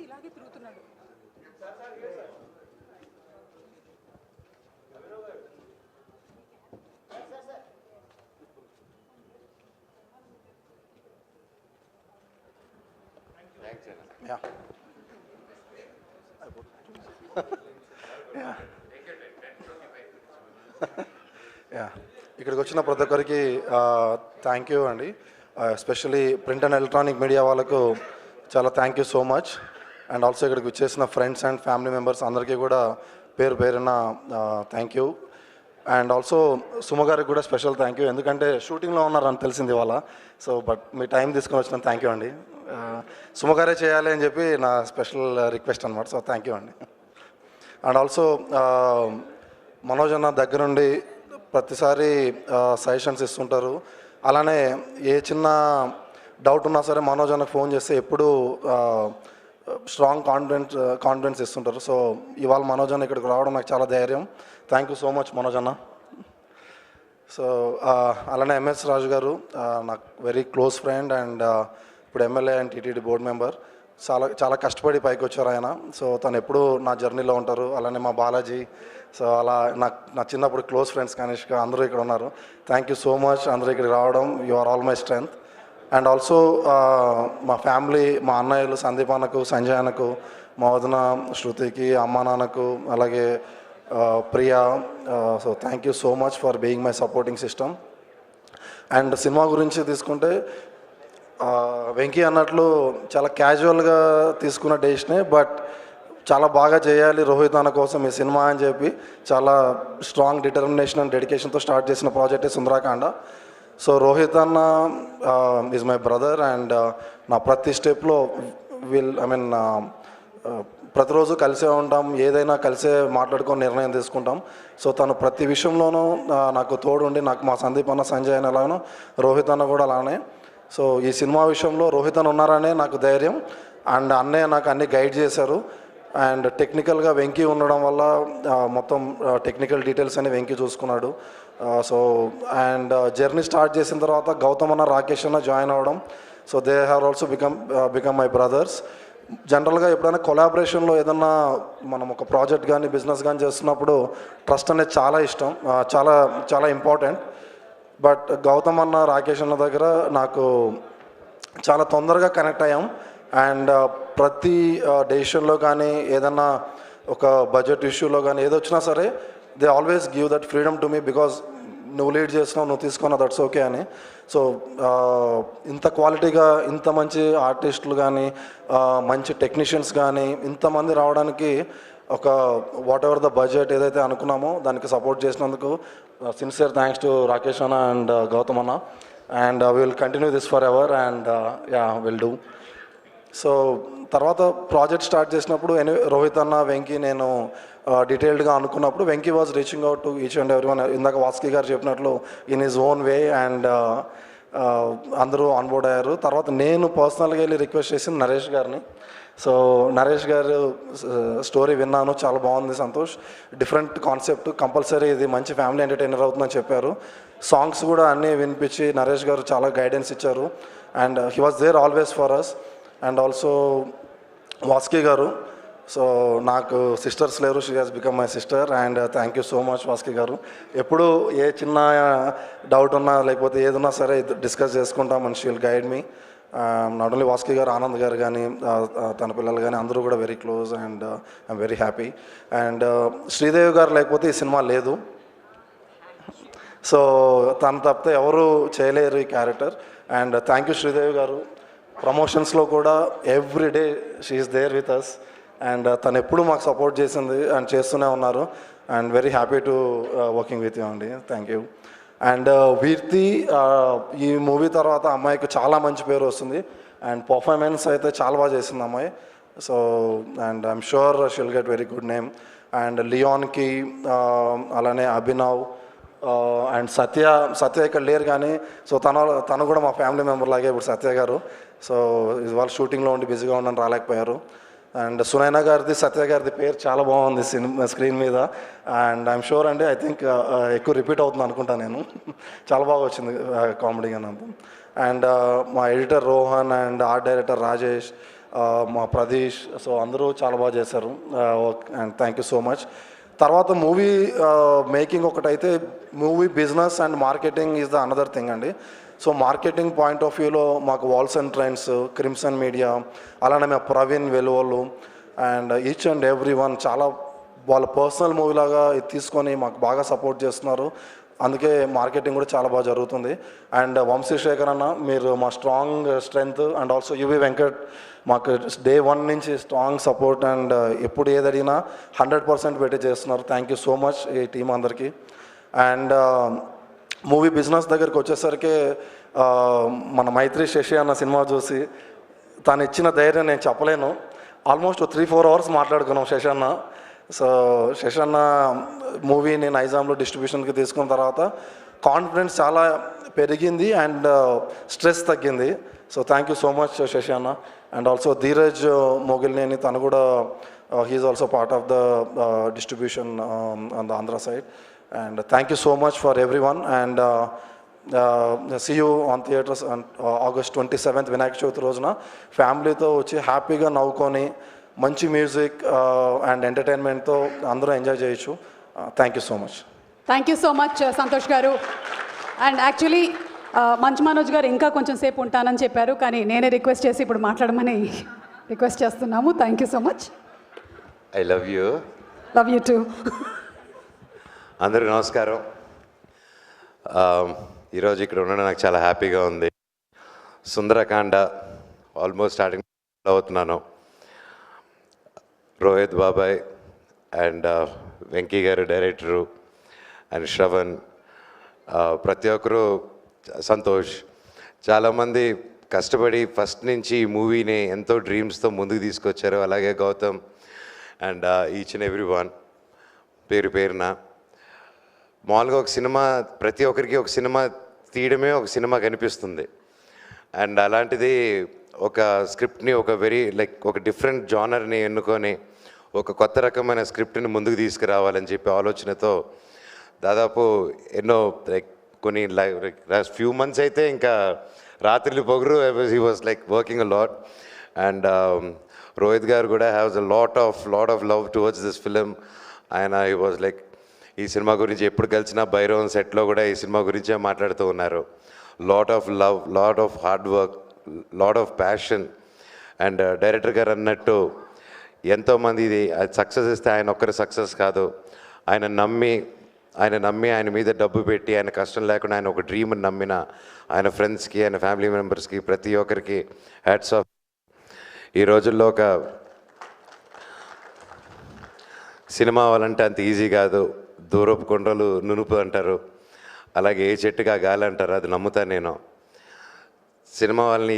ఇలాగే తిరుగుతున్నాడు.
ఇక్కడికి వచ్చిన ప్రతి ఒక్కరికి థ్యాంక్ యూ అండి. Especially print and electronic media వాళ్ళకు చాలా thank you so much. And also ఇక్కడికి వచ్చేసిన ఫ్రెండ్స్ అండ్ ఫ్యామిలీ మెంబర్స్ అందరికీ కూడా పేరున thank you. And also Suma గారికి కూడా స్పెషల్ థ్యాంక్ యూ, ఎందుకంటే షూటింగ్లో ఉన్నారని తెలిసింది ఇవాళ. సో బట్ మీ టైం తీసుకొని వచ్చిన థ్యాంక్ యూ అండి. సుమ గారే చేయాలి అని చెప్పి నా స్పెషల్ రిక్వెస్ట్ అనమాట. సో థ్యాంక్ యూ అండి. అండ్ ఆల్సో మనోజ్ అన్న దగ్గరుండి ప్రతిసారి సజెషన్స్ ఇస్తుంటారు. అలానే ఏ చిన్న డౌట్ ఉన్నా సరే మనోజ్ అన్నకు ఫోన్ చేస్తే ఎప్పుడూ స్ట్రాంగ్ కాన్ఫిడెన్స్ ఇస్తుంటారు. సో ఇవాళ మనోజ్ అన్న ఇక్కడికి రావడం నాకు చాలా ధైర్యం. Thank you so much Manoj అన్న. సో అలానే ఎంఎస్ రాజు గారు నాకు వెరీ క్లోజ్ ఫ్రెండ్ అండ్ ఇప్పుడు MLA and TTD board member. చాలా కష్టపడి పైకి వచ్చారు ఆయన. సో తను ఎప్పుడూ నా జర్నీలో ఉంటారు. అలానే మా బాలాజీ, సో అలా నా చిన్నప్పుడు క్లోజ్ ఫ్రెండ్స్ కనిష్క అందరూ ఇక్కడ ఉన్నారు. థ్యాంక్ యూ సో మచ్ అందరూ ఇక్కడికి రావడం. You are all my strength. And also మా ఫ్యామిలీ, మా అన్నయ్యలు సందీప్ అన్నకు, సంజయ్ అన్నకు, మా వదిన శృతికి, అమ్మ నాన్నకు, అలాగే Priya. So thank you so much for being my supporting system. And cinema గురించి తీసుకుంటే వెంకీ అన్నట్లు చాలా క్యాజువల్గా తీసుకున్న డెసిషనే, బట్ చాలా బాగా చేయాలి రోహిత్ అన్న కోసం ఈ సినిమా అని చెప్పి చాలా స్ట్రాంగ్ డిటర్మినేషన్ అండ్ డెడికేషన్తో స్టార్ట్ చేసిన ప్రాజెక్టే సుందరాకాండ. సో రోహిత్ అన్న ఈజ్ మై బ్రదర్ అండ్ నా ప్రతి స్టెప్లో ప్రతిరోజు కలిసే ఉంటాం, ఏదైనా కలిసే మాట్లాడుకొని నిర్ణయం తీసుకుంటాం. సో తను ప్రతి విషయంలోనూ నాకు తోడుండి, నాకు మా సందీప్ అన్న, సంజయ్ అన్న ఎలానో రోహిత్ అన్న కూడా అలానే. సో ఈ సినిమా విషయంలో రోహిత్ అన్న ఉన్నారనే నాకు ధైర్యం, అండ్ అన్నయ్య నాకు అన్ని గైడ్ చేశారు. అండ్ టెక్నికల్గా వెంకీ ఉండడం వల్ల మొత్తం టెక్నికల్ డీటెయిల్స్ అని వెంకీ చూసుకున్నాడు. సో అండ్ జర్నీ స్టార్ట్ చేసిన తర్వాత గౌతమ్ అన్న, రాకేష్ అన్న జాయిన్ అవ్వడం. So they have also become my brothers. జనరల్గా ఎప్పుడైనా కొలాబరేషన్లో ఏదన్నా మనం ఒక ప్రాజెక్ట్ కానీ బిజినెస్ కానీ చేస్తున్నప్పుడు ట్రస్ట్ అనేది చాలా ఇష్టం, చాలా చాలా ఇంపార్టెంట్. బట్ గౌతమ్ అన్న, రాకేష్ అన్న దగ్గర నాకు చాలా తొందరగా కనెక్ట్ అయ్యాం. అండ్ ప్రతి డెసిషన్లో కానీ ఏదన్నా ఒక బడ్జెట్ ఇష్యూలో కానీ ఏది వచ్చినా సరే they always give that freedom to me, because నువ్వు లీడ్ చేస్తున్నావు, నువ్వు తీసుకున్నావు, దట్స్ ఓకే అని. సో ఇంత క్వాలిటీగా ఇంత మంచి ఆర్టిస్టులు కానీ మంచి టెక్నీషియన్స్ కానీ ఇంతమంది రావడానికి ఒక వాట్ ఎవర్ ద బడ్జెట్ ఏదైతే అనుకున్నామో దానికి సపోర్ట్ చేసినందుకు సిన్సియర్ థ్యాంక్స్ టు రాకేష్ అన్న అండ్ గౌతమ్ అన్న. And will continue this for ever and will do. So తర్వాత ప్రాజెక్ట్ స్టార్ట్ చేసినప్పుడు రోహిత్ అన్న, వెంకీ, నేను డీటెయిల్డ్గా అనుకున్నప్పుడు Venky was reaching out to each and every one. ఇందాక వాస్కి గారు చెప్పినట్లు in his own way and అందరూ ఆన్బోర్డ్ అయ్యారు. తర్వాత నేను పర్సనల్గా వెళ్ళి రిక్వెస్ట్ చేసింది నరేష్ గారిని. సో నరేష్ గారు స్టోరీ విన్నాను, చాలా బాగుంది సంతోష్, డిఫరెంట్ కాన్సెప్ట్, కంపల్సరీ ఇది మంచి ఫ్యామిలీ ఎంటర్టైనర్ అవుతుందని చెప్పారు. సాంగ్స్ కూడా అన్నీ వినిపించి నరేష్ గారు చాలా గైడెన్స్ ఇచ్చారు. And he was there always for us. And also Vasuki garu, so నాకు సిస్టర్స్ లేరు, she has become my sister. And thank you so much Vasuki garu. ఎప్పుడు ఏ చిన్న డౌట్ ఉన్నా లేకపోతే ఏదున్నా సరే డిస్కస్ చేసుకుంటాం and she will guide me. Not only Vasuki garu, Anand garu కానీ తన పిల్లలు కానీ అందరూ కూడా very close and I'm very happy. And Sridevi garu లేకపోతే ఈ సినిమా లేదు. సో తను తప్పితే ఎవరు చేయలేరు ఈ character. And thank you Sridevi garu. ప్రమోషన్స్లో కూడా every day she is there with us. And తను ఎప్పుడు మాకు సపోర్ట్ చేసింది అండ్ చేస్తూనే ఉన్నారు. And very happy to working with you అండి. Thank you. అండ్ వీర్తి ఈ మూవీ తర్వాత అమ్మాయికి చాలా మంచి పేరు వస్తుంది అండ్ పర్ఫార్మెన్స్ అయితే చాలా బాగా చేసింది అమ్మాయి. So and I'm sure she'll get very good name. And లియాన్కి అలానే అభినవ్ అండ్ సత్య ఇక్కడ లేరు కానీ సో తను కూడా మా ఫ్యామిలీ మెంబర్ లాగే ఇప్పుడు సత్య గారు. సో వాళ్ళు షూటింగ్లో ఉండి బిజీగా ఉండని రాలేకపోయారు. అండ్ సునైనా గారిది, సత్య గారిది పేరు చాలా బాగుంది సినిమా స్క్రీన్ మీద. అండ్ ఐఎమ్ షూర్ అండి, ఐ థింక్ ఎక్కువ రిపీట్ అవుతుంది అనుకుంటా నేను. చాలా బాగా వచ్చింది కామెడీగా అంతా. అండ్ మా editor Rohan and art director Rajesh, మా ప్రదీష్, సో అందరూ చాలా బాగా చేశారు. And thank you so much. తర్వాత మూవీ మేకింగ్ ఒకటైతే movie business and marketing is the another thing అండి. సో మార్కెటింగ్ పాయింట్ ఆఫ్ వ్యూలో మాకు walls and trends, crimson media, అలానే మా Praveen Veluvolu and each and every one చాలా వాళ్ళ పర్సనల్ మూవీలాగా ఇది తీసుకొని మాకు బాగా సపోర్ట్ చేస్తున్నారు. అందుకే మార్కెటింగ్ కూడా చాలా బాగా జరుగుతుంది. అండ్ వంశీశేఖర్ అన్న, మీరు మా strong strength. And also UV Venkat మాకు డే 1 నుంచి స్ట్రాంగ్ సపోర్ట్ అండ్ ఎప్పుడు ఏది అడిగినా 100% పెట్టి చేస్తున్నారు. థ్యాంక్ యూ సో మచ్ ఈ టీం అందరికీ. అండ్ మూవీ బిజినెస్ దగ్గరికి వచ్చేసరికి మన మైత్రి శశి అన్న సినిమా చూసి తను ఇచ్చిన ధైర్యం నేను చెప్పలేను. ఆల్మోస్ట్ 3-4 అవర్స్ మాట్లాడుకున్నాం శశి అన్న. సో శశి అన్న మూవీని నైజాంలో డిస్ట్రిబ్యూషన్కి తీసుకున్న తర్వాత కాన్ఫిడెన్స్ చాలా పెరిగింది అండ్ స్ట్రెస్ తగ్గింది. So thank you so much Sasi అన్న. అండ్ ఆల్సో ధీరజ్ మొగిల్నేని, తను కూడా he's also part of the distribution on the Andhra side. And thank you so much for everyone. And see you on theatres on August 27th Vinayaka Chavithi రోజున ఫ్యామిలీతో వచ్చి హ్యాపీగా నవ్వుకొని మంచి music and ఎంటర్టైన్మెంట్తో అందరూ ఎంజాయ్ చేయొచ్చు. Thank you so much.
Thank you so much Santosh garu. And actually Manchu Manoj గారు ఇంకా కొంచెం సేపు ఉంటానని చెప్పారు, కానీ నేనే రిక్వెస్ట్ చేసి ఇప్పుడు మాట్లాడమని రిక్వెస్ట్ చేస్తున్నాము. Thank you so much.
I love you.
Love you two.
అందరికీ నమస్కారం. ఈరోజు ఇక్కడ ఉండడం నాకు చాలా హ్యాపీగా ఉంది. సుందరకాండ ఆల్మోస్ట్ స్టార్టింగ్ అవుతున్నాను. రోహిత్ బాబాయ్ అండ్ వెంకీ గారు డైరెక్టరు అండ్ శ్రవణ్, ప్రతి ఒక్కరు, సంతోష్, చాలామంది కష్టపడి ఫస్ట్ నుంచి ఈ మూవీని ఎంతో డ్రీమ్స్తో ముందుకు తీసుకొచ్చారు. అలాగే Gautam and each and every one పేరు పేరున. మామూలుగా ఒక సినిమా, ప్రతి ఒక్కరికి ఒక సినిమా తీయడమే ఒక సినిమా కనిపిస్తుంది. అండ్ అలాంటిది ఒక స్క్రిప్ట్ని ఒక ఒక డిఫరెంట్ జానర్ని ఎన్నుకొని ఒక కొత్త రకమైన స్క్రిప్ట్ని ముందుకు తీసుకురావాలని చెప్పి ఆలోచనతో దాదాపు ఎన్నో కొన్ని ఫ్యూ మంత్స్ అయితే ఇంకా రాత్రిలు పొగరు he was working a lot. And Rohit గారు కూడా haves a lot of love towards this film. ఆయన హీ వాజ్ ఈ సినిమా గురించి ఎప్పుడు కలిసినా భైరవన్ సెట్లో కూడా ఈ సినిమా గురించే మాట్లాడుతూ ఉన్నారు. Lot of love, lot of hard work, lot of passion. And director గారు అన్నట్టు ఎంతోమంది ఇది సక్సెస్ ఇస్తే ఆయన ఒక్కరి సక్సెస్ కాదు, ఆయన నమ్మి ఆయన మీద డబ్బు పెట్టి ఆయన కష్టం లేకుండా ఆయన ఒక డ్రీమ్ని నమ్మిన ఆయన ఫ్రెండ్స్కి, ఆయన ఫ్యామిలీ మెంబర్స్కి, ప్రతి ఒక్కరికి హ్యాట్స్ ఆఫ్. ఈ రోజుల్లో ఒక సినిమా అవ్వాలంటే అంత ఈజీ కాదు. దూరపు కొండలు నునుపు అంటారు, అలాగే ఏ చెట్టుగా గాలి అంటారు, అది నమ్ముతాను నేను. సినిమా వాళ్ళని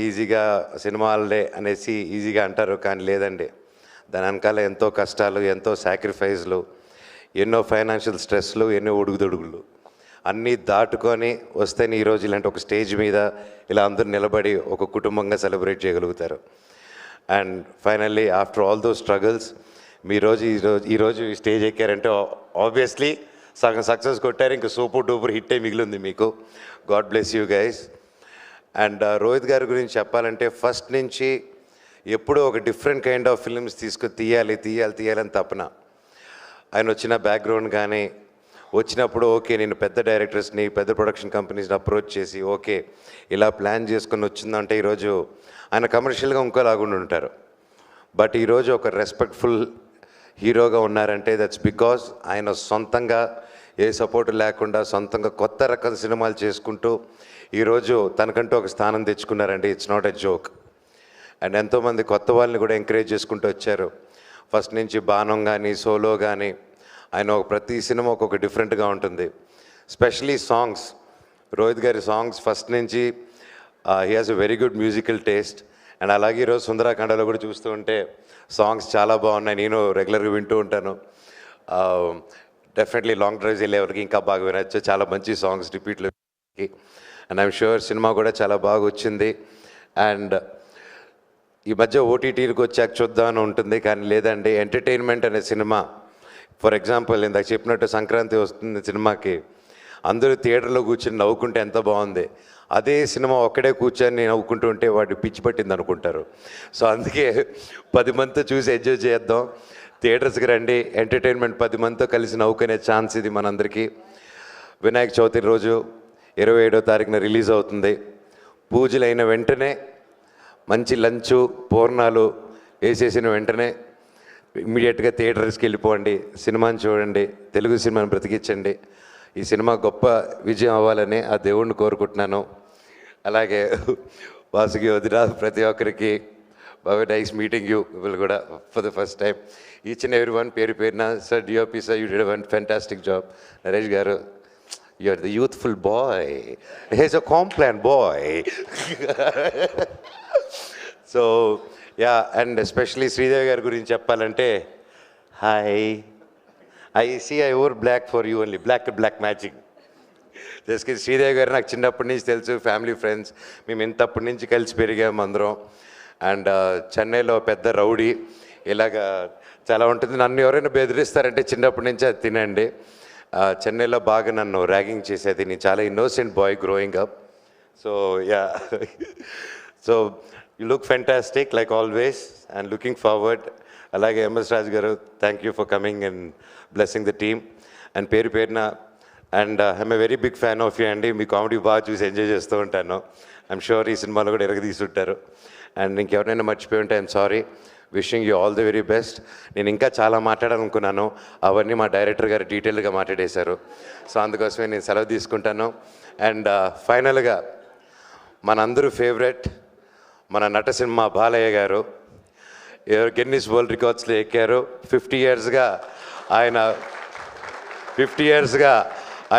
సినిమా వాళ్ళే అనేసి ఈజీగా అంటారు, కానీ లేదండి. దాని వెనకాల ఎంతో కష్టాలు, ఎంతో సాక్రిఫైస్లు, ఎన్నో ఫైనాన్షియల్ స్ట్రెస్లు, ఎన్నో ఉడుగుదొడుగులు అన్నీ దాటుకొని వస్తేనే ఈరోజు ఇలాంటి ఒక స్టేజ్ మీద ఇలా అందరూ నిలబడి ఒక కుటుంబంగా సెలబ్రేట్ చేయగలుగుతారు. And finally after all those struggles ఈరోజు ఈ స్టేజ్ ఎక్కారంటే ఆబ్వియస్లీ సగం సక్సెస్ కొట్టారు. ఇంకా సూపర్ డూపర్ హిట్టే మిగిలింది మీకు. God bless you guys. And Rohit గారి గురించి చెప్పాలంటే ఫస్ట్ నుంచి ఎప్పుడూ ఒక డిఫరెంట్ కైండ్ ఆఫ్ ఫిల్మ్స్ తీయాలని తపన. ఆయన వచ్చిన బ్యాక్గ్రౌండ్ కానీ వచ్చినప్పుడు ఓకే నేను పెద్ద డైరెక్టర్స్ని, పెద్ద ప్రొడక్షన్ కంపెనీస్ని అప్రోచ్ చేసి ఓకే ఇలా ప్లాన్ చేసుకొని వచ్చిందంటే ఈరోజు ఆయన కమర్షియల్గా ఇంకోలాగుండి ఉంటారు. బట్ ఈరోజు ఒక రెస్పెక్ట్ఫుల్ హీరోగా ఉన్నారంటే దట్స్ బికాజ్ ఆయన సొంతంగా ఏ సపోర్ట్ లేకుండా సొంతంగా కొత్త రకం సినిమాలు చేసుకుంటూ ఈరోజు తనకంటూ ఒక స్థానం తెచ్చుకున్నారండి. It's not a joke. And ఎంతోమంది కొత్త వాళ్ళని కూడా ఎంకరేజ్ చేసుకుంటూ వచ్చారు. ఫస్ట్ నుంచి బాణం కానీ సోలో కానీ ఆయన ప్రతి సినిమా ఒక డిఫరెంట్గా ఉంటుంది. స్పెషలీ సాంగ్స్, రోహిత్ గారి సాంగ్స్ ఫస్ట్ నుంచి he has a very good musical taste. And అలాగే ఈరోజు సుందరకాండలో కూడా చూస్తూ ఉంటే సాంగ్స్ చాలా బాగున్నాయి. నేను రెగ్యులర్గా వింటూ ఉంటాను. డెఫినెట్లీ లాంగ్ డ్రైవ్స్ వెళ్ళేవరకు ఇంకా బాగా వినొచ్చు. చాలా మంచి సాంగ్స్ రిపీట్లో. అండ్ ఐఎమ్ షూర్ సినిమా కూడా చాలా బాగా వచ్చింది. అండ్ ఈ మధ్య ఓటీటీలకు వచ్చాక చూద్దామని ఉంటుంది, కానీ లేదండి. ఎంటర్టైన్మెంట్ అనే సినిమా, ఫర్ ఎగ్జాంపుల్ ఇందాక చెప్పినట్టు సంక్రాంతి వస్తుంది సినిమాకి, అందరూ థియేటర్లో కూర్చొని నవ్వుకుంటే ఎంత బాగుంది. అదే సినిమా ఒక్కడే కూర్చొని నవ్వుకుంటూ ఉంటే వాడు పిచ్చి పట్టింది అనుకుంటారు. సో అందుకే 10 మందితో చూసి ఎంజాయ్ చేద్దాం. థియేటర్స్కి రండి. ఎంటర్టైన్మెంట్ 10 మందితో కలిసి నవ్వుకునే ఛాన్స్ ఇది మనందరికీ. వినాయక చవితి రోజు 27వ తారీఖున రిలీజ్ అవుతుంది. పూజలు అయిన వెంటనే మంచి లంచు పూర్ణాలు వేసేసిన వెంటనే ఇమ్మీడియట్గా థియేటర్స్కి వెళ్ళిపోండి, సినిమాని చూడండి, తెలుగు సినిమాని బ్రతికించండి. ఈ సినిమా గొప్ప విజయం అవ్వాలని ఆ దేవుణ్ణి కోరుకుంటున్నాను. అలాగే వాసుకి వదిన ప్రతి ఒక్కరికి బాగా నైస్ మీటింగ్ యూ వీళ్ళు కూడా for the first time. Each and every one పేరు పేరున sir DOP sir you did one fantastic job. Naresh garu you are the youthful boy, he's a Complan boy. So yeah, and especially Sridevi గారి గురించి చెప్పాలంటే hi, I or black for you only, black magic. Just Sridevi garu నాకు చిన్నప్పటి నుంచి తెలుసు, family friends, మేము ఇంతప్పటి నుంచి కలిసి పెరిగాము అందరం. అండ్ చెన్నైలో పెద్ద రౌడీ, ఇలాగా చాలా ఉంటుంది. నన్ను ఎవరైనా బెదిరిస్తారంటే చిన్నప్పటి నుంచి అది తినండి. చెన్నైలో బాగా నన్ను ర్యాగింగ్ చేసేది. నేను చాలా innocent boy growing up. So yeah, so you look fantastic like always and looking forward. అలాగే ఎంఎస్ రాజు గారు, thank you for coming and blessing the team. And పేరు పేరున and I'm a very big fan of you అండి. మీ comedy బాగా చూసి enjoy చేస్తూ ఉంటాను. ఐఎమ్ షూర్ ఈ సినిమాలో కూడా ఎరగదీస్తుంటారు. అండ్ ఇంకెవరైనా మర్చిపోయి ఉంటే I'm sorry. Wishing you all the very best. నేను ఇంకా చాలా మాట్లాడాలనుకున్నాను, అవన్నీ మా డైరెక్టర్ గారు డీటెయిల్గా మాట్లాడేశారు. సో అందుకోసమే నేను సెలవు తీసుకుంటాను. అండ్ ఫైనల్గా మనందరూ ఫేవరెట్ మన నటసింహ బాలయ్య గారు గిన్నిస్ వరల్డ్ రికార్డ్స్లో ఎక్కారు. 50 yearsగా ఆయన 50 yearsగా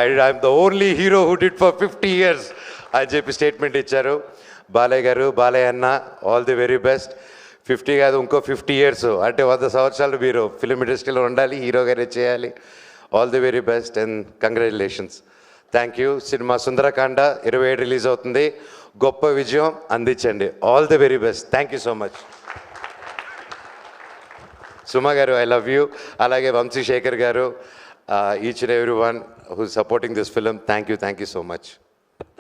I'm the only hero who did for 50 years అని చెప్పి స్టేట్మెంట్ ఇచ్చారు. బాలయ్య గారు, బాలయ్య అన్న, ఆల్ ది వెరీ బెస్ట్. 50 కాదు, ఇంకో 50 years అంటే 100 సంవత్సరాలు మీరు ఫిలిం ఇండస్ట్రీలో ఉండాలి, హీరోగానే చేయాలి. All the very best and congratulations. Thank you. సినిమా సుందరకాండ 27 రిలీజ్ అవుతుంది. గొప్ప విజయం అందించండి. All the very best. Thank you so much. Suma garu, I love you. అలాగే Vamsishekar garu, each and every one who supporting this film, thank you so much.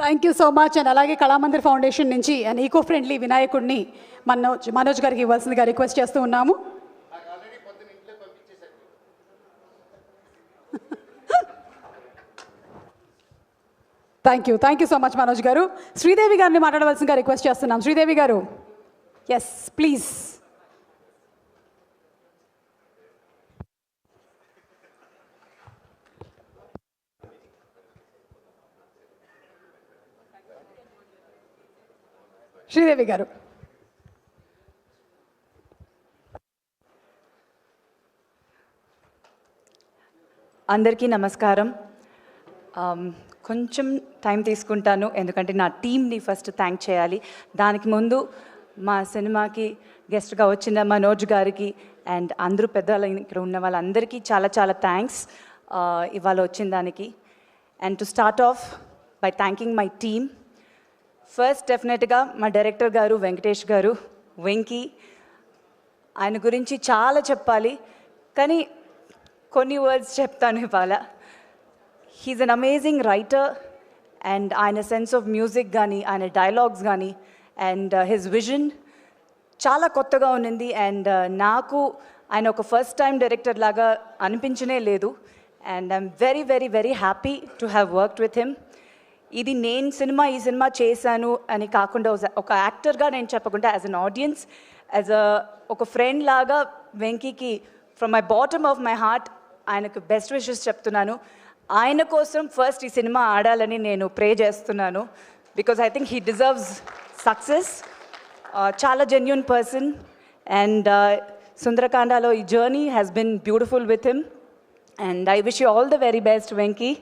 Thank you so much. And అలాగే Kalamandir foundation నుంచి and eco friendly వినాయకుడిని మనోజ్ గారికి ఇవ్వాల్సిందిగా request చేస్తూ ఉన్నాము. Thank you so much Manoj గారు. శ్రీదేవి గారిని మాట్లాడవలసిందిగా రిక్వెస్ట్ చేస్తున్నాం. శ్రీదేవి గారు, ఎస్ ప్లీజ్. శ్రీదేవి గారు.
అందరికీ నమస్కారం. కొంచెం టైం తీసుకుంటాను, ఎందుకంటే నా టీమ్ని ఫస్ట్ థ్యాంక్ చేయాలి. దానికి ముందు మా సినిమాకి గెస్ట్గా వచ్చిన మనోజ్ గారికి అండ్ అందరూ పెద్దవాళ్ళు ఇక్కడ ఉన్న వాళ్ళందరికీ చాలా చాలా థ్యాంక్స్ ఇవాళ వచ్చిన దానికి. And to start of by thanking my team. First డెఫినెట్గా మా డైరెక్టర్ గారు వెంకటేష్ గారు, వెంకీ. ఆయన గురించి చాలా చెప్పాలి, కానీ కొన్ని వర్డ్స్ చెప్తాను ఇవాళ. He's an amazing writer and ఆయన సెన్స్ ఆఫ్ మ్యూజిక్ కానీ, ఆయన డైలాగ్స్ కానీ అండ్ హిజ్ విజన్ చాలా కొత్తగా ఉన్నింది. అండ్ నాకు ఆయన ఒక ఫస్ట్ టైం డైరెక్టర్ లాగా అనిపించనే లేదు. And I'm very very very happy to have worked with him. ఇది నేను ఈ సినిమా చేశాను అని కాకుండా ఒక యాక్టర్గా నేను చెప్పకుండా యాజ్ అన్ ఆడియన్స్, ఒక ఫ్రెండ్ లాగా వెంకీకి from my bottom of my heart ఆయనకు బెస్ట్ విషెస్ చెప్తున్నాను. ఆయన కోసం ఫస్ట్ ఈ సినిమా ఆడాలని నేను ప్రే చేస్తున్నాను, because I think he deserves success. చాలా జెన్యూన్ పర్సన్. అండ్ సుందరకాండలో ఈ journey has been beautiful with him. And I wish you all the very best Venky.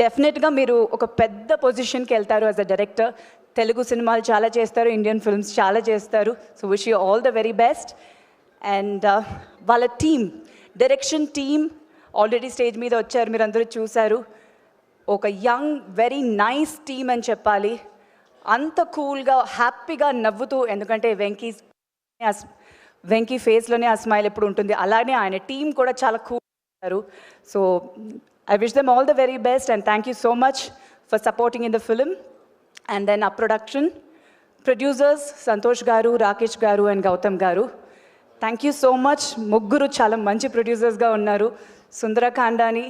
డెఫినెట్గా మీరు ఒక పెద్ద పొజిషన్కి వెళ్తారు యాజ్ అ డైరెక్టర్. తెలుగు సినిమాలు చాలా చేస్తారు, ఇండియన్ ఫిల్మ్స్ చాలా చేస్తారు. So wish you all the very best. And వాళ్ళ team, direction team already stage మీద వచ్చారు, మీరు అందరూ చూశారు. ఒక యంగ్ వెరీ నైస్ టీమ్ అని చెప్పాలి. అంత కూల్గా హ్యాపీగా నవ్వుతూ, ఎందుకంటే వెంకీ ఫేస్లోనే ఆ స్మైల్ ఎప్పుడు ఉంటుంది, అలానే ఆయన టీం కూడా చాలా కూల్ ఉంటారు. So I wish them all the very best and thank you so much for supporting in the film. And then our production, producers Santosh Garu, Rakesh Garu and Gautam Garu. Thank you so much. Mugguru chala manchi producers ga unnaru. Sundarakandani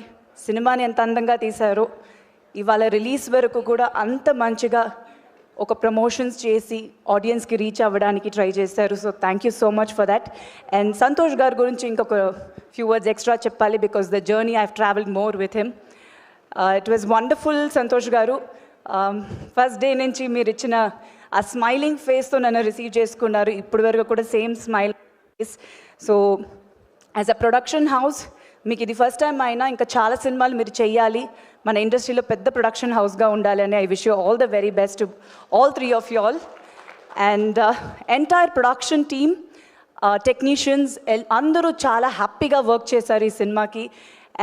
సినిమాని ఎంత అందంగా తీశారో, ఇవాళ release వరకు కూడా అంత మంచిగా ఒక promotions చేసి ఆడియన్స్కి రీచ్ అవ్వడానికి ట్రై చేశారు. So thank you so much for that. And Santosh గారి గురించి ఇంకొక ఫ్యూ వర్డ్స్ ఎక్స్ట్రా చెప్పాలి, because the journey I have travelled more with him. It was wonderful. Santosh గారు, ఫస్ట్ డే నుంచి మీరు ఇచ్చిన ఆ స్మైలింగ్ ఫేస్తో నన్ను రిసీవ్ చేసుకున్నారు. ఇప్పటి వరకు కూడా same smile face. So as a production house మీకు ఇది ఫస్ట్ టైం అయినా ఇంకా చాలా సినిమాలు మీరు చెయ్యాలి, మన ఇండస్ట్రీలో పెద్ద ప్రొడక్షన్ హౌస్గా ఉండాలి అని I wish you all the very best to all three of you all. And entire production team, technicians అందరూ చాలా హ్యాపీగా వర్క్ చేశారు ఈ సినిమాకి.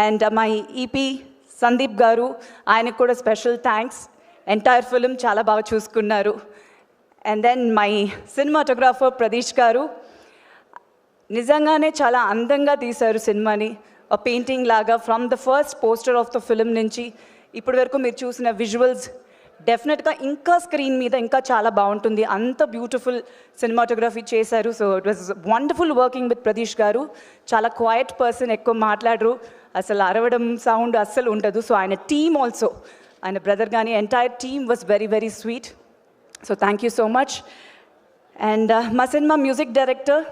అండ్ మై ఈపీ సందీప్ గారు, ఆయనకు కూడా స్పెషల్ థ్యాంక్స్. ఎంటైర్ ఫిలిం చాలా బాగా చూసుకున్నారు. And then my cinematographer Pradeesh గారు, నిజంగానే చాలా అందంగా తీశారు సినిమాని. పెయింటింగ్ లాగా from the first poster of the film నుంచి ఇప్పటి వరకు మీరు చూసిన విజువల్స్ డెఫినెట్గా ఇంకా స్క్రీన్ మీద ఇంకా చాలా బాగుంటుంది. అంత బ్యూటిఫుల్ సినిమాటోగ్రఫీ చేశారు. So it was wonderful working with Prateesh గారు. చాలా క్వైట్ పర్సన్, ఎక్కువ మాట్లాడరు, అసలు అరవడం సౌండ్ అస్సలు ఉండదు. సో ఆయన టీమ్ ఆల్సో, ఆయన బ్రదర్ కానీ entire team was very very sweet. So thank you so much. And మా సినిమా music director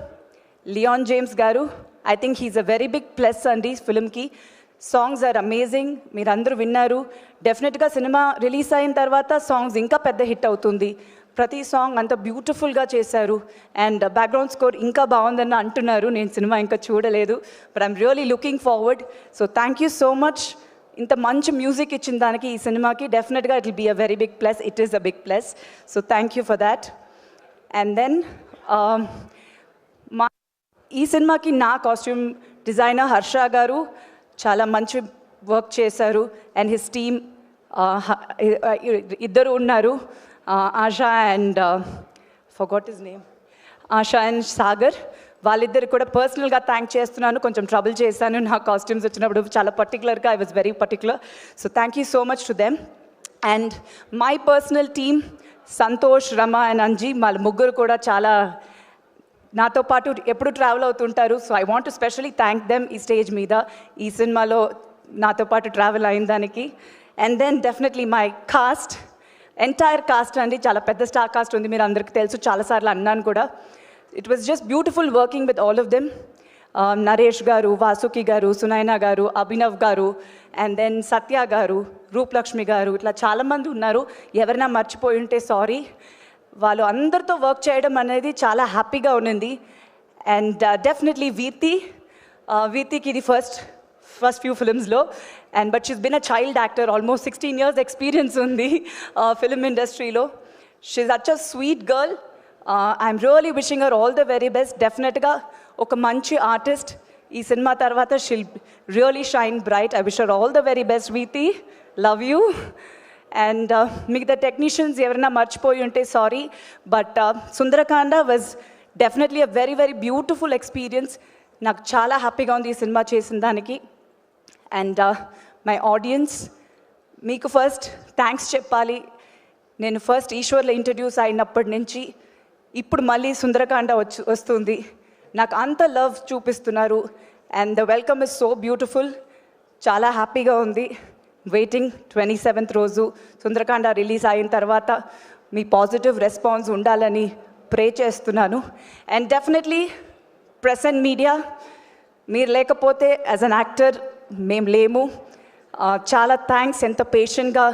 Leon James garu, I think he's a very big plus అండి ఫిల్మ్కి. సాంగ్స్ ఆర్ అమేజింగ్, మీరు అందరూ విన్నారు. డెఫినెట్గా సినిమా రిలీజ్ అయిన తర్వాత సాంగ్స్ ఇంకా పెద్ద హిట్ అవుతుంది. ప్రతి సాంగ్ అంత బ్యూటిఫుల్గా చేశారు. అండ్ బ్యాక్గ్రౌండ్ స్కోర్ ఇంకా బాగుందని అంటున్నారు. నేను సినిమా ఇంకా చూడలేదు, but I'm really looking forward. So thank you so much. ఇంత మంచి మ్యూజిక్ ఇచ్చిన దానికి ఈ సినిమాకి డెఫినెట్గా it will be a very big plus. It is a big plus. So thank you for that. And then ఈ సినిమాకి నా కాస్ట్యూమ్ డిజైనర్ హర్ష గారు చాలా మంచి వర్క్ చేశారు. అండ్ హిస్ టీమ్ ఇద్దరు ఉన్నారు, ASHA and forgot his name, ASHA and Sagar. వాళ్ళిద్దరు కూడా పర్సనల్గా థ్యాంక్ చేస్తున్నాను. కొంచెం ట్రబుల్ చేశాను నా కాస్ట్యూమ్స్ వచ్చినప్పుడు, చాలా పర్టికులర్గా I was very particular. So thank you so much to them. And my personal team Santosh, Rama and Anji, వాళ్ళ ముగ్గురు కూడా చాలా నాతో పాటు ఎప్పుడు ట్రావెల్ అవుతుంటారు. So I want to specially thank them ఈ స్టేజ్ మీద, ఈ సినిమాలో నాతో పాటు ట్రావెల్ అయిన దానికి. And then definitely my cast, entire cast అండి, చాలా పెద్ద స్టార్ కాస్ట్ ఉంది, మీరు అందరికీ తెలుసు, చాలాసార్లు అన్నాను కూడా. It was just beautiful working with all of them. Naresh గారు, వాసుకి గారు, సునైనా గారు, అభినవ్ గారు, అండ్ దెన్ సత్య గారు, రూపలక్ష్మి గారు, ఇట్లా చాలామంది ఉన్నారు. ఎవరైనా మర్చిపోయి ఉంటే సారీ. వాళ్ళు అందరితో వర్క్ చేయడం అనేది చాలా హ్యాపీగా ఉన్నింది. అండ్ డెఫినెట్లీ వీతికి ఇది ఫస్ట్ ఫ్యూ ఫిల్మ్స్లో, and but she's been a child actor, almost 16 years experience ఉంది ఫిల్మ్ ఇండస్ట్రీలో. She is such a sweet girl. I'm really wishing her all the very best. డెఫినెట్గా ఒక మంచి ఆర్టిస్ట్. ఈ సినిమా తర్వాత she'll really shine bright. I wish her all the very best Virti. Love you. And మిగతా technicians ఎవరైనా మర్చిపోయి ఉంటే sorry. But Sundarakanda was definitely a very very beautiful experience. నాకు చాలా హ్యాపీగా ఉంది ఈ సినిమా చేసిన దానికి. అండ్ మై ఆడియన్స్, మీకు ఫస్ట్ థ్యాంక్స్ చెప్పాలి. నేను ఫస్ట్ ఈశ్వర్లో ఇంట్రడ్యూస్ అయినప్పటి నుంచి ఇప్పుడు మళ్ళీ సుందరకాండ వస్తుంది. నాకు అంత లవ్ చూపిస్తున్నారు. And the welcome is so beautiful. చాలా హ్యాపీగా ఉంది. వెయిటింగ్ 27th రోజు సుందరకాండ రిలీజ్ అయిన తర్వాత మీ పాజిటివ్ రెస్పాన్స్ ఉండాలని ప్రే చేస్తున్నాను. And definitely press and media, మీరు లేకపోతే యాజ్ అన్ యాక్టర్ మేము లేము. చాలా థ్యాంక్స్. ఎంత పేషెంట్గా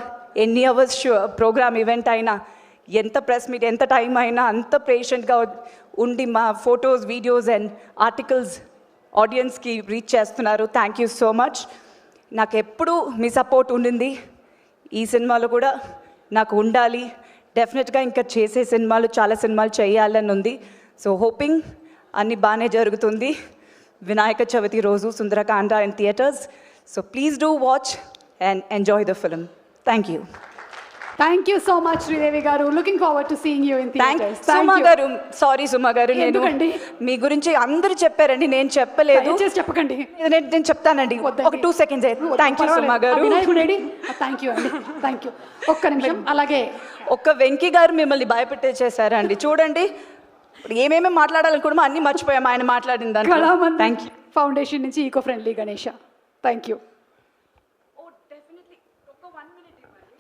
ఎన్ని అవర్స్ ప్రోగ్రామ్ ఈవెంట్ అయినా, ఎంత ప్రెస్ మీట్ ఎంత టైం అయినా అంత పేషెంట్గా ఉండి మా ఫొటోస్, వీడియోస్ అండ్ ఆర్టికల్స్ ఆడియన్స్కి రీచ్ చేస్తున్నారు. Thank you so much. నాకు ఎప్పుడూ మీ సపోర్ట్ ఉండింది. ఈ సినిమాలో కూడా నాకు ఉండాలి. డెఫినెట్గా ఇంకా చేసే సినిమాలు, చాలా సినిమాలు చేయాలని ఉంది. సో హోపింగ్ అన్నీ బాగానే జరుగుతుంది. వినాయక చవితి రోజు Sundarakanda in theatres. So please do watch and enjoy the film. Thank you.
Thank you so much Sridevi garu. Looking forward to seeing you in theatres.
Suma garu, sorry సుమా గారు, నేను మీ గురించి అందరూ చెప్పారండి, నేను చెప్పలేదు.
చెప్పకండి,
నేను చెప్తానండి. ఒక 2 seconds. థ్యాంక్ యూ సుమా గారు.
థ్యాంక్ యూ అండి. Thank you. ఒక్క నిమిషం. అలాగే
ఒక్క వెంకీ గారు మిమ్మల్ని భయపెట్టేసేసారండి. చూడండి, ఏమేమి మాట్లాడాలనుకోవడం అన్నీ మర్చిపోయాము ఆయన మాట్లాడిన దాన్ని. Thank you.
ఫౌండేషన్ నుంచి eco friendly Ganesha. Thank you.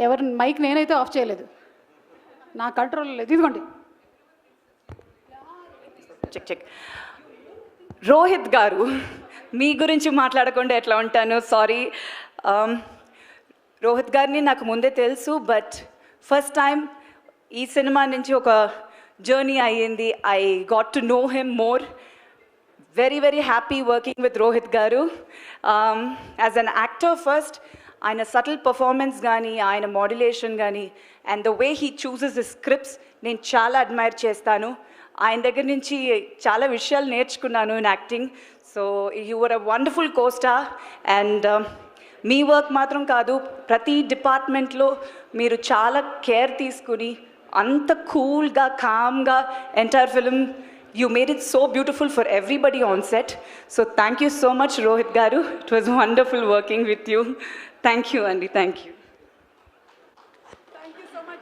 ఎవరు మైక్ నేనైతే ఆఫ్ చేయలేదు, నా కంట్రోల్ లేదు. ఇదిగోండి.
చెక్. రోహిత్ గారు, మీ గురించి మాట్లాడకుండా ఎట్లా ఉంటాను, సారీ. రోహిత్ గారిని నాకు ముందే తెలుసు, బట్ ఫస్ట్ టైం ఈ సినిమా నుంచి ఒక జర్నీ అయ్యింది. I got to know him more. Very very happy working with Rohit గారు. యాజ్ అన్ యాక్టర్ ఫస్ట్, ఆయన సటిల్ పర్ఫార్మెన్స్ కానీ, ఆయన మాడ్యులేషన్ కానీ, and the way he chooses the scripts నేను చాలా అడ్మైర్ చేస్తాను. ఆయన దగ్గర నుంచి చాలా విషయాలు నేర్చుకున్నాను in acting. So you were a wonderful co-star. And me work మాత్రం కాదు, ప్రతి డిపార్ట్మెంట్లో మీరు చాలా కేర్ తీసుకుని అంత కూల్గా, కామ్గా entire film you made it so beautiful for everybody on set. So thank you so much, Rohit garu. It was wonderful working with you. Thank you, Andy. Thank you.
Thank you so much.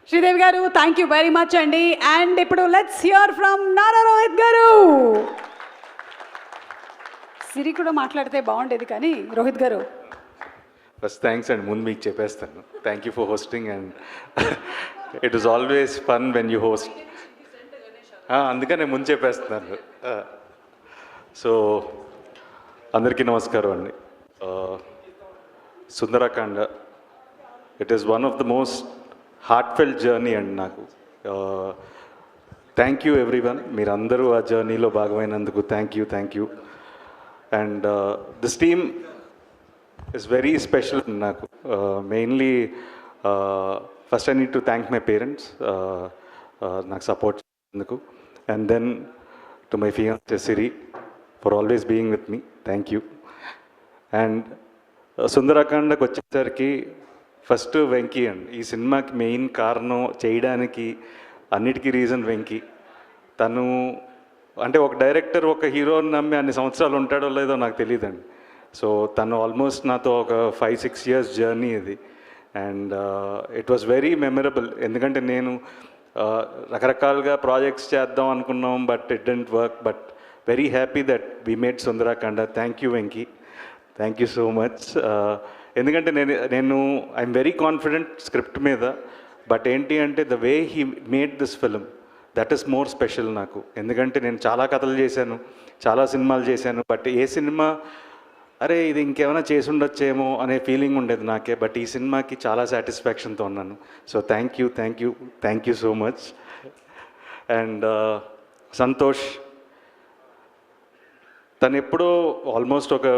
Sridevi garu thank you very much అండి. And ఇప్పుడు let's hear from Nara Rohit గారు. సిరి కూడా మాట్లాడితే బాగుండేది కానీ రోహిత్ గారు.
First thanks and ముందు మీకు చెప్పేస్తాను. Thank you for hosting and it is always fun when you host. అందుకనే ముందు చెప్పేస్తున్నాను. సో అందరికీ నమస్కారం అండి. Sundarakanda it is one of the most heartfelt journey అండి నాకు. థ్యాంక్ యూ ఎవ్రీవన్, మీరందరూ ఆ జర్నీలో భాగమైనందుకు thank you. And this team is very special నాకు. Mainly first I need to thank my parents నాకు సపోర్ట్ చేసినందుకు. And then to my fiancée Siri for always being with me, thank you. And సుందరకాండకు వచ్చేసరికి first Venky అండి. ఈ సినిమాకి main కారణం చేయడానికి అన్నిటికీ రీజన్ వెంకీ. తను అంటే ఒక డైరెక్టర్ ఒక హీరోని నమ్మి అన్ని సంవత్సరాలు ఉంటాడో లేదో నాకు తెలియదండి. సో తను ఆల్మోస్ట్ నాతో ఒక 5-6 years జర్నీ ఇది. And it was very memorable, ఎందుకంటే నేను రకరకాలుగా ప్రాజెక్ట్స్ చేద్దాం అనుకున్నాం, but it didn't work. But very happy that we made Sundarakanda. Thank you Venky, thank you so much. ఎందుకంటే నేను ఐఎమ్ వెరీ కాన్ఫిడెంట్ స్క్రిప్ట్ మీద, బట్ ఏంటి అంటే the way he made this film that is more special నాకు. ఎందుకంటే నేను చాలా కథలు చేశాను, చాలా సినిమాలు చేశాను, బట్ ఏ సినిమా అరే ఇది ఇంకేమైనా చేసి ఉండొచ్చేమో అనే ఫీలింగ్ ఉండేది నాకే. బట్ ఈ సినిమాకి చాలా సాటిస్ఫాక్షన్తో ఉన్నాను. So thank you so much. And Santosh తను ఎప్పుడో ఆల్మోస్ట్ ఒక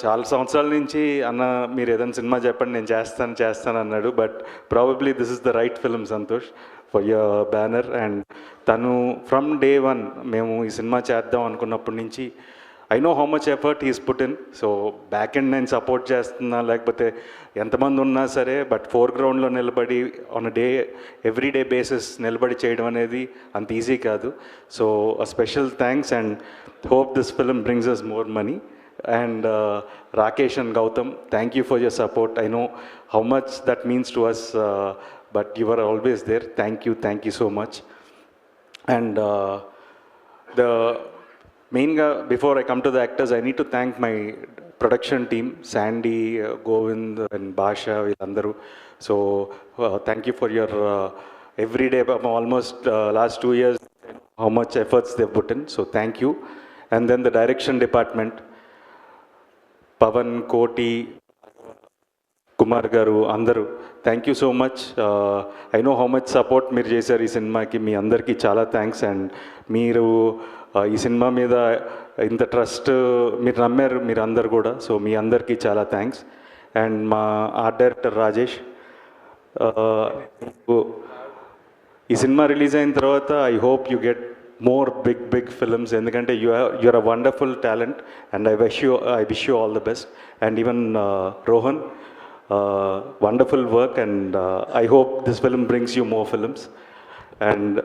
చాలా సంవత్సరాల నుంచి అన్న మీరు ఏదైనా సినిమా చెప్పండి నేను చేస్తాను అన్నాడు. But probably this is the right film Santosh for your banner. And తను ఫ్రమ్ డే 1 మేము ఈ సినిమా చేద్దాం అనుకున్నప్పటి నుంచి I know how much effort he's put in. So back end నేను సపోర్ట్ చేస్తున్నా లేకపోతే ఎంతమంది ఉన్నా సరే, బట్ ఫోర్గ్రౌండ్లో నిలబడి ఆన్ ఎవ్రీ డే బేసిస్ నిలబడి చేయడం అనేది అంత ఈజీ కాదు. So a special thanks and hope this film brings us more money. And Rakesh and Gautam, thank you for your support. I know how much that means to us, but you were always there. Thank you so much. And the main before I come to the actors, I need to thank my production team, Sandy, Govind and Basha villandaru. So thank you for your every day, almost last 2 years, how much efforts they've put in. So thank you. And then the direction department, Pavan, Koti, Kumar garu, andaru, thank you so much. I know how much support మీరు చేశారు ఈ సినిమాకి. మీ అందరికీ చాలా thanks. And మీరు ఈ cinema మీద ఇంత ట్రస్ట్ మీరు నమ్మారు మీరు అందరు కూడా. సో మీ అందరికీ చాలా థ్యాంక్స్. అండ్ మా ఆర్ట్ డైరెక్టర్ రాజేష్, ఈ సినిమా రిలీజ్ అయిన తర్వాత I hope you get more big films, ఎందుకంటే you're a wonderful talent and I wish you all the best. And even Rohan, wonderful work, and I hope this film brings you more films. And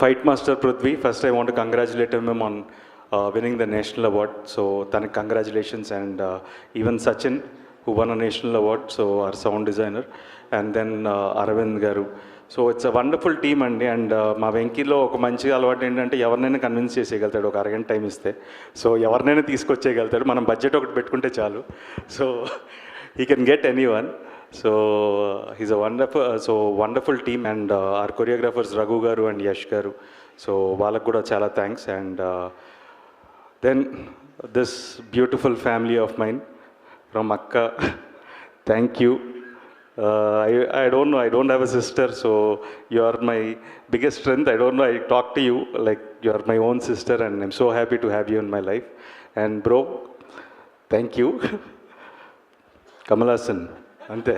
Fight Master Prithvi, first I want to congratulate him on winning the national award. So thank congratulations. And even Sachin, who won a national award, so our sound designer. And then Aravind garu. So it's a wonderful team అండి. And మా వెంకీలో ఒక మంచి అలవాటు ఏంటంటే ఎవరినైనా convince చేసేయగలుగుతాడు ఒక అరగంట time ఇస్తే. సో ఎవరినైనా తీసుకొచ్చేయగలుగుతాడు, మనం బడ్జెట్ ఒకటి పెట్టుకుంటే చాలు. So he can get any one. So he's a wonderful team. And our choreographers Raghu garu and Yash garu, so వాళ్ళకు కూడా చాలా thanks. And then this beautiful family of mine from అక్క, thank you. I don't know, I don't have a sister, so you are my biggest strength. I don't know, I talk to you like you are my own sister, and I'm so happy to have you in my life. And bro, thank you. Kamal Hassan, ante.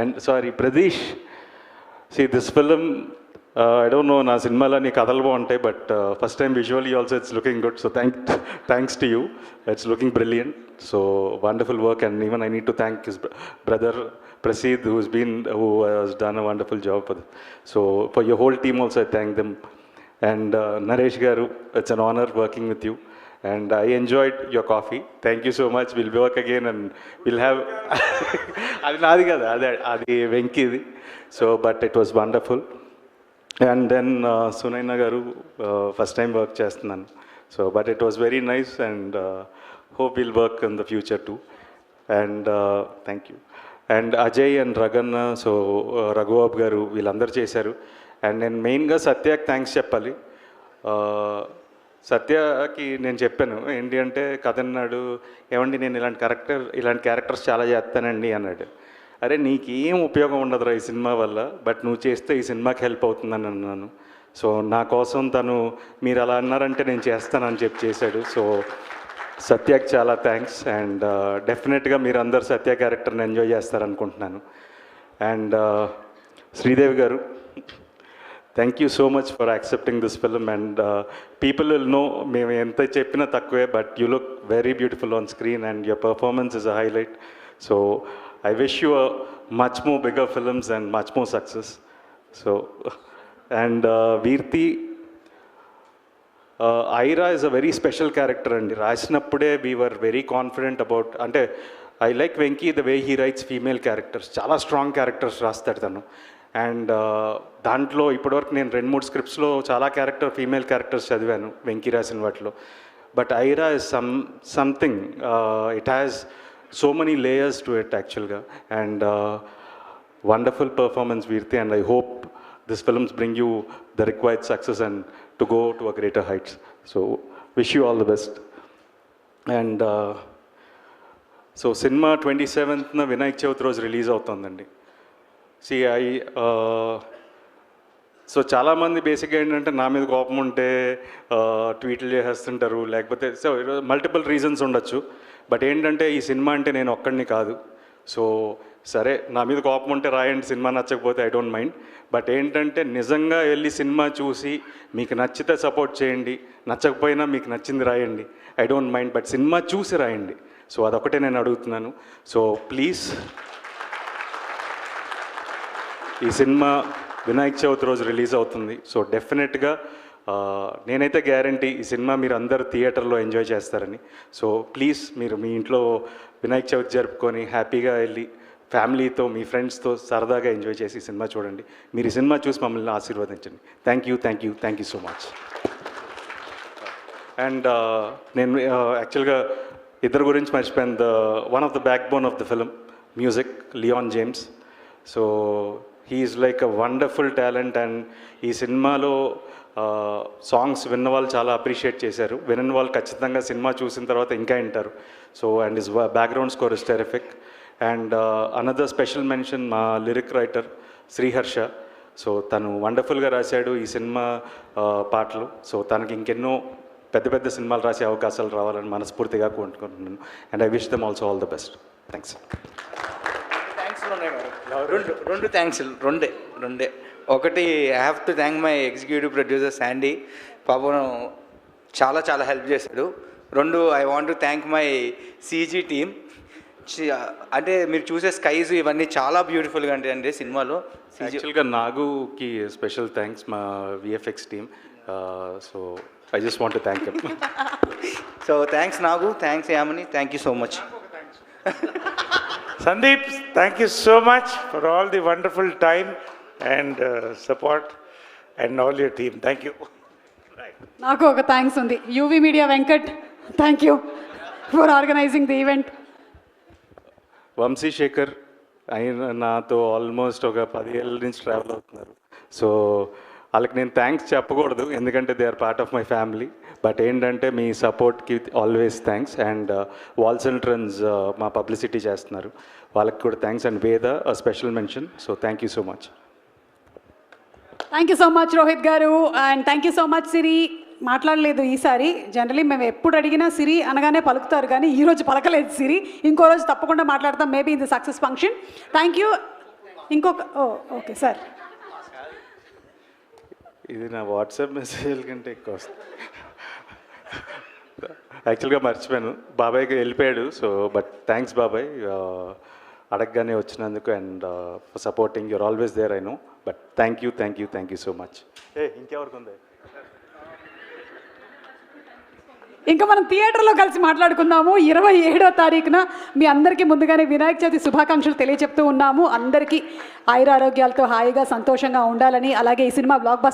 And sorry, Pradesh, see this film, I don't know, na cinema ni kadalu baguntay, but first time visually also it's looking good. So thanks to you, it's looking brilliant. So wonderful work. And even I need to thank his brother Prasid, who has done a wonderful job for this. So for your whole team also I thank them. And Naresh garu, it's an honor working with you. And I enjoyed your coffee. Thank you so much. We'll work again and we'll have... అది నాది కదా, అది వెంకీది. So but it was wonderful. And then Sunaina garu first time work చేస్తున్నాను. So but it was very nice and hope will work in the future too. And thank you. And Ajay and Raghanna, so Raghubabu garu వీళ్ళందరూ చేశారు. And నేను మెయిన్గా సత్యకి thanks చెప్పాలి. సత్యకి నేను చెప్పాను ఏంటి అంటే, కథ అన్నాడు, ఏమండి నేను ఇలాంటి క్యారెక్టర్స్ చాలా చేస్తానండి అన్నాడు. అరే నీకేం ఉపయోగం ఉండదురా ఈ సినిమా వల్ల, బట్ నువ్వు చేస్తే ఈ సినిమాకి హెల్ప్ అవుతుందని అన్నాను. సో నా కోసం తను మీరు అలా అన్నారంటే నేను చేస్తానని చెప్పి చేశాడు. సో సత్యకి చాలా థ్యాంక్స్. అండ్ డెఫినెట్గా మీరు అందరు సత్య క్యారెక్టర్ని enjoy చేస్తారనుకుంటున్నాను. And Sridevi garu, thank you so much for accepting this film. And people will know, మేము ఎంత చెప్పినా తక్కువే, but you look very beautiful on screen and your performance is a highlight. So I wish you much more bigger films and much more success. So and Virti, Aira is a very special character అండి. రాసినప్పుడే we were very confident about, అంటే I like Venky the way he writes female characters. చాలా strong characters రాస్తాడు తను. And దాంట్లో ఇప్పటివరకు నేను 2-3 స్క్రిప్ట్స్లో చాలా ఫీమేల్ క్యారెక్టర్స్ చదివాను వెంకీ రాసిన వాటిలో. But Aira is something, it has so many layers to it యాక్చువల్గా. And wonderful performance Virti. And I hope this films bring you the required success and to go to a greater heights. So wish you all the best. And so cinema 27th Vinayaka Chavithi రోజు release అవుతుందండి. So చాలామంది బేసిక్గా ఏంటంటే నా మీద కోపం ఉంటే ట్వీట్లు చేసేస్తుంటారు, లేకపోతే సో మల్టిపుల్ రీజన్స్ ఉండొచ్చు. బట్ ఏంటంటే ఈ సినిమా అంటే నేను ఒక్కడిని కాదు. సో సరే నా మీద కోపం ఉంటే రాయండి, సినిమా నచ్చకపోతే ఐ డోంట్ మైండ్. బట్ ఏంటంటే నిజంగా వెళ్ళి సినిమా చూసి మీకు నచ్చితే సపోర్ట్ చేయండి, నచ్చకపోయినా మీకు నచ్చింది రాయండి, I don't mind. But cinema చూసి రాయండి. సో అదొకటే నేను అడుగుతున్నాను. సో ప్లీజ్, ఈ సినిమా వినాయక చవితి రోజు రిలీజ్ అవుతుంది. సో డెఫినెట్గా నేనైతే గ్యారంటీ ఈ సినిమా మీరు అందరు థియేటర్లో ఎంజాయ్ చేస్తారని. సో ప్లీజ్ మీరు మీ ఇంట్లో వినాయక చవితి జరుపుకొని హ్యాపీగా వెళ్ళి ఫ్యామిలీతో మీ ఫ్రెండ్స్తో సరదాగా ఎంజాయ్ చేసి సినిమా చూడండి. మీరు ఈ సినిమా చూసి మమ్మల్ని ఆశీర్వదించండి. Thank you so much. And నేను యాక్చువల్గా ఇద్దరు గురించి మర్చిపోయాను. One of the backbone of the film music, Leon James. So he is like a wonderful talent. And ఈ సినిమాలో సాంగ్స్ విన్న వాళ్ళు చాలా అప్రిషియేట్ చేశారు. వినని వాళ్ళు ఖచ్చితంగా సినిమా చూసిన తర్వాత ఇంకా వింటారు. So and his background score is terrific. And another special mention మా లిరిక్ రైటర్ శ్రీహర్ష. సో తను వండర్ఫుల్గా రాశాడు ఈ సినిమా పాటలు. సో తనకి ఇంకెన్నో పెద్ద పెద్ద సినిమాలు రాసే అవకాశాలు రావాలని మనస్ఫూర్తిగా కోరుకుంటున్నాను. And I wish them also all the best. Thanks.
రెండు థ్యాంక్స్, రెండే. ఒకటి, I have to thank my executive producer Sandy, పాపం చాలా హెల్ప్ చేశాడు. రెండు, I want to thank my CG team. అంటే మీరు చూసే స్కైస్ ఇవన్నీ చాలా బ్యూటిఫుల్గా ఉంటాయండి సినిమాలో.
యాక్చువల్గా నాగుకి స్పెషల్ థ్యాంక్స్, మా VFX team. So I just want to thank you.
So thanks Nagu, thanks Yamini, thank you so much.
Sandeep, thank you so much for all the wonderful time and support and all your team. Thank you.
నాకు ఒక thanks ఉంది. UV media Venkat, thank you for organising the event.
Vamsi Shekar ఆయన నాతో almost ఒక 10 ఏళ్ళ నుంచి travel అవుతున్నారు. So వాళ్ళకి నేను థ్యాంక్స్ చెప్పకూడదు, ఎందుకంటే they are part of my family. But ఏంటంటే మీ సపోర్ట్కి always thanks. And walls and trends మా పబ్లిసిటీ చేస్తున్నారు, వాళ్ళకి కూడా thanks. And Veda special mention. So thank you so much.
Thank you so much Rohit garu. And thank you so much Siri. మాట్లాడలేదు ఈసారి. Generally మేము ఎప్పుడు అడిగినా సిరి అనగానే పలుకుతారు, కానీ ఈరోజు పలకలేదు సిరి. ఇంకో రోజు తప్పకుండా మాట్లాడతాం, maybe in the success function. Thank you. ఇంకొక ఓకే సార్,
ఇది నా వాట్సాప్ మెసేజ్ కంటే ఎక్కువ వస్తుంది. యాక్చువల్గా మర్చిపోయాను, బాబాయ్కి వెళ్ళిపోయాడు. సో బట్ థ్యాంక్స్ బాబాయ్, అడగగానే వచ్చినందుకు. And for supporting, you're always there I know. But thank you so much. ఇంకెవరికి ఉంది?
ఇంకా మనం థియేటర్లో కలిసి మాట్లాడుకుందాము. 27వ తారీఖున మీ అందరికీ ముందుగానే వినాయక చవితి శుభాకాంక్షలు తెలియజెప్తూ ఉన్నాము. అందరికీ ఆయురారోగ్యాలతో హాయిగా సంతోషంగా ఉండాలని, అలాగే ఈ సినిమా బ్లాక్ బస్టర్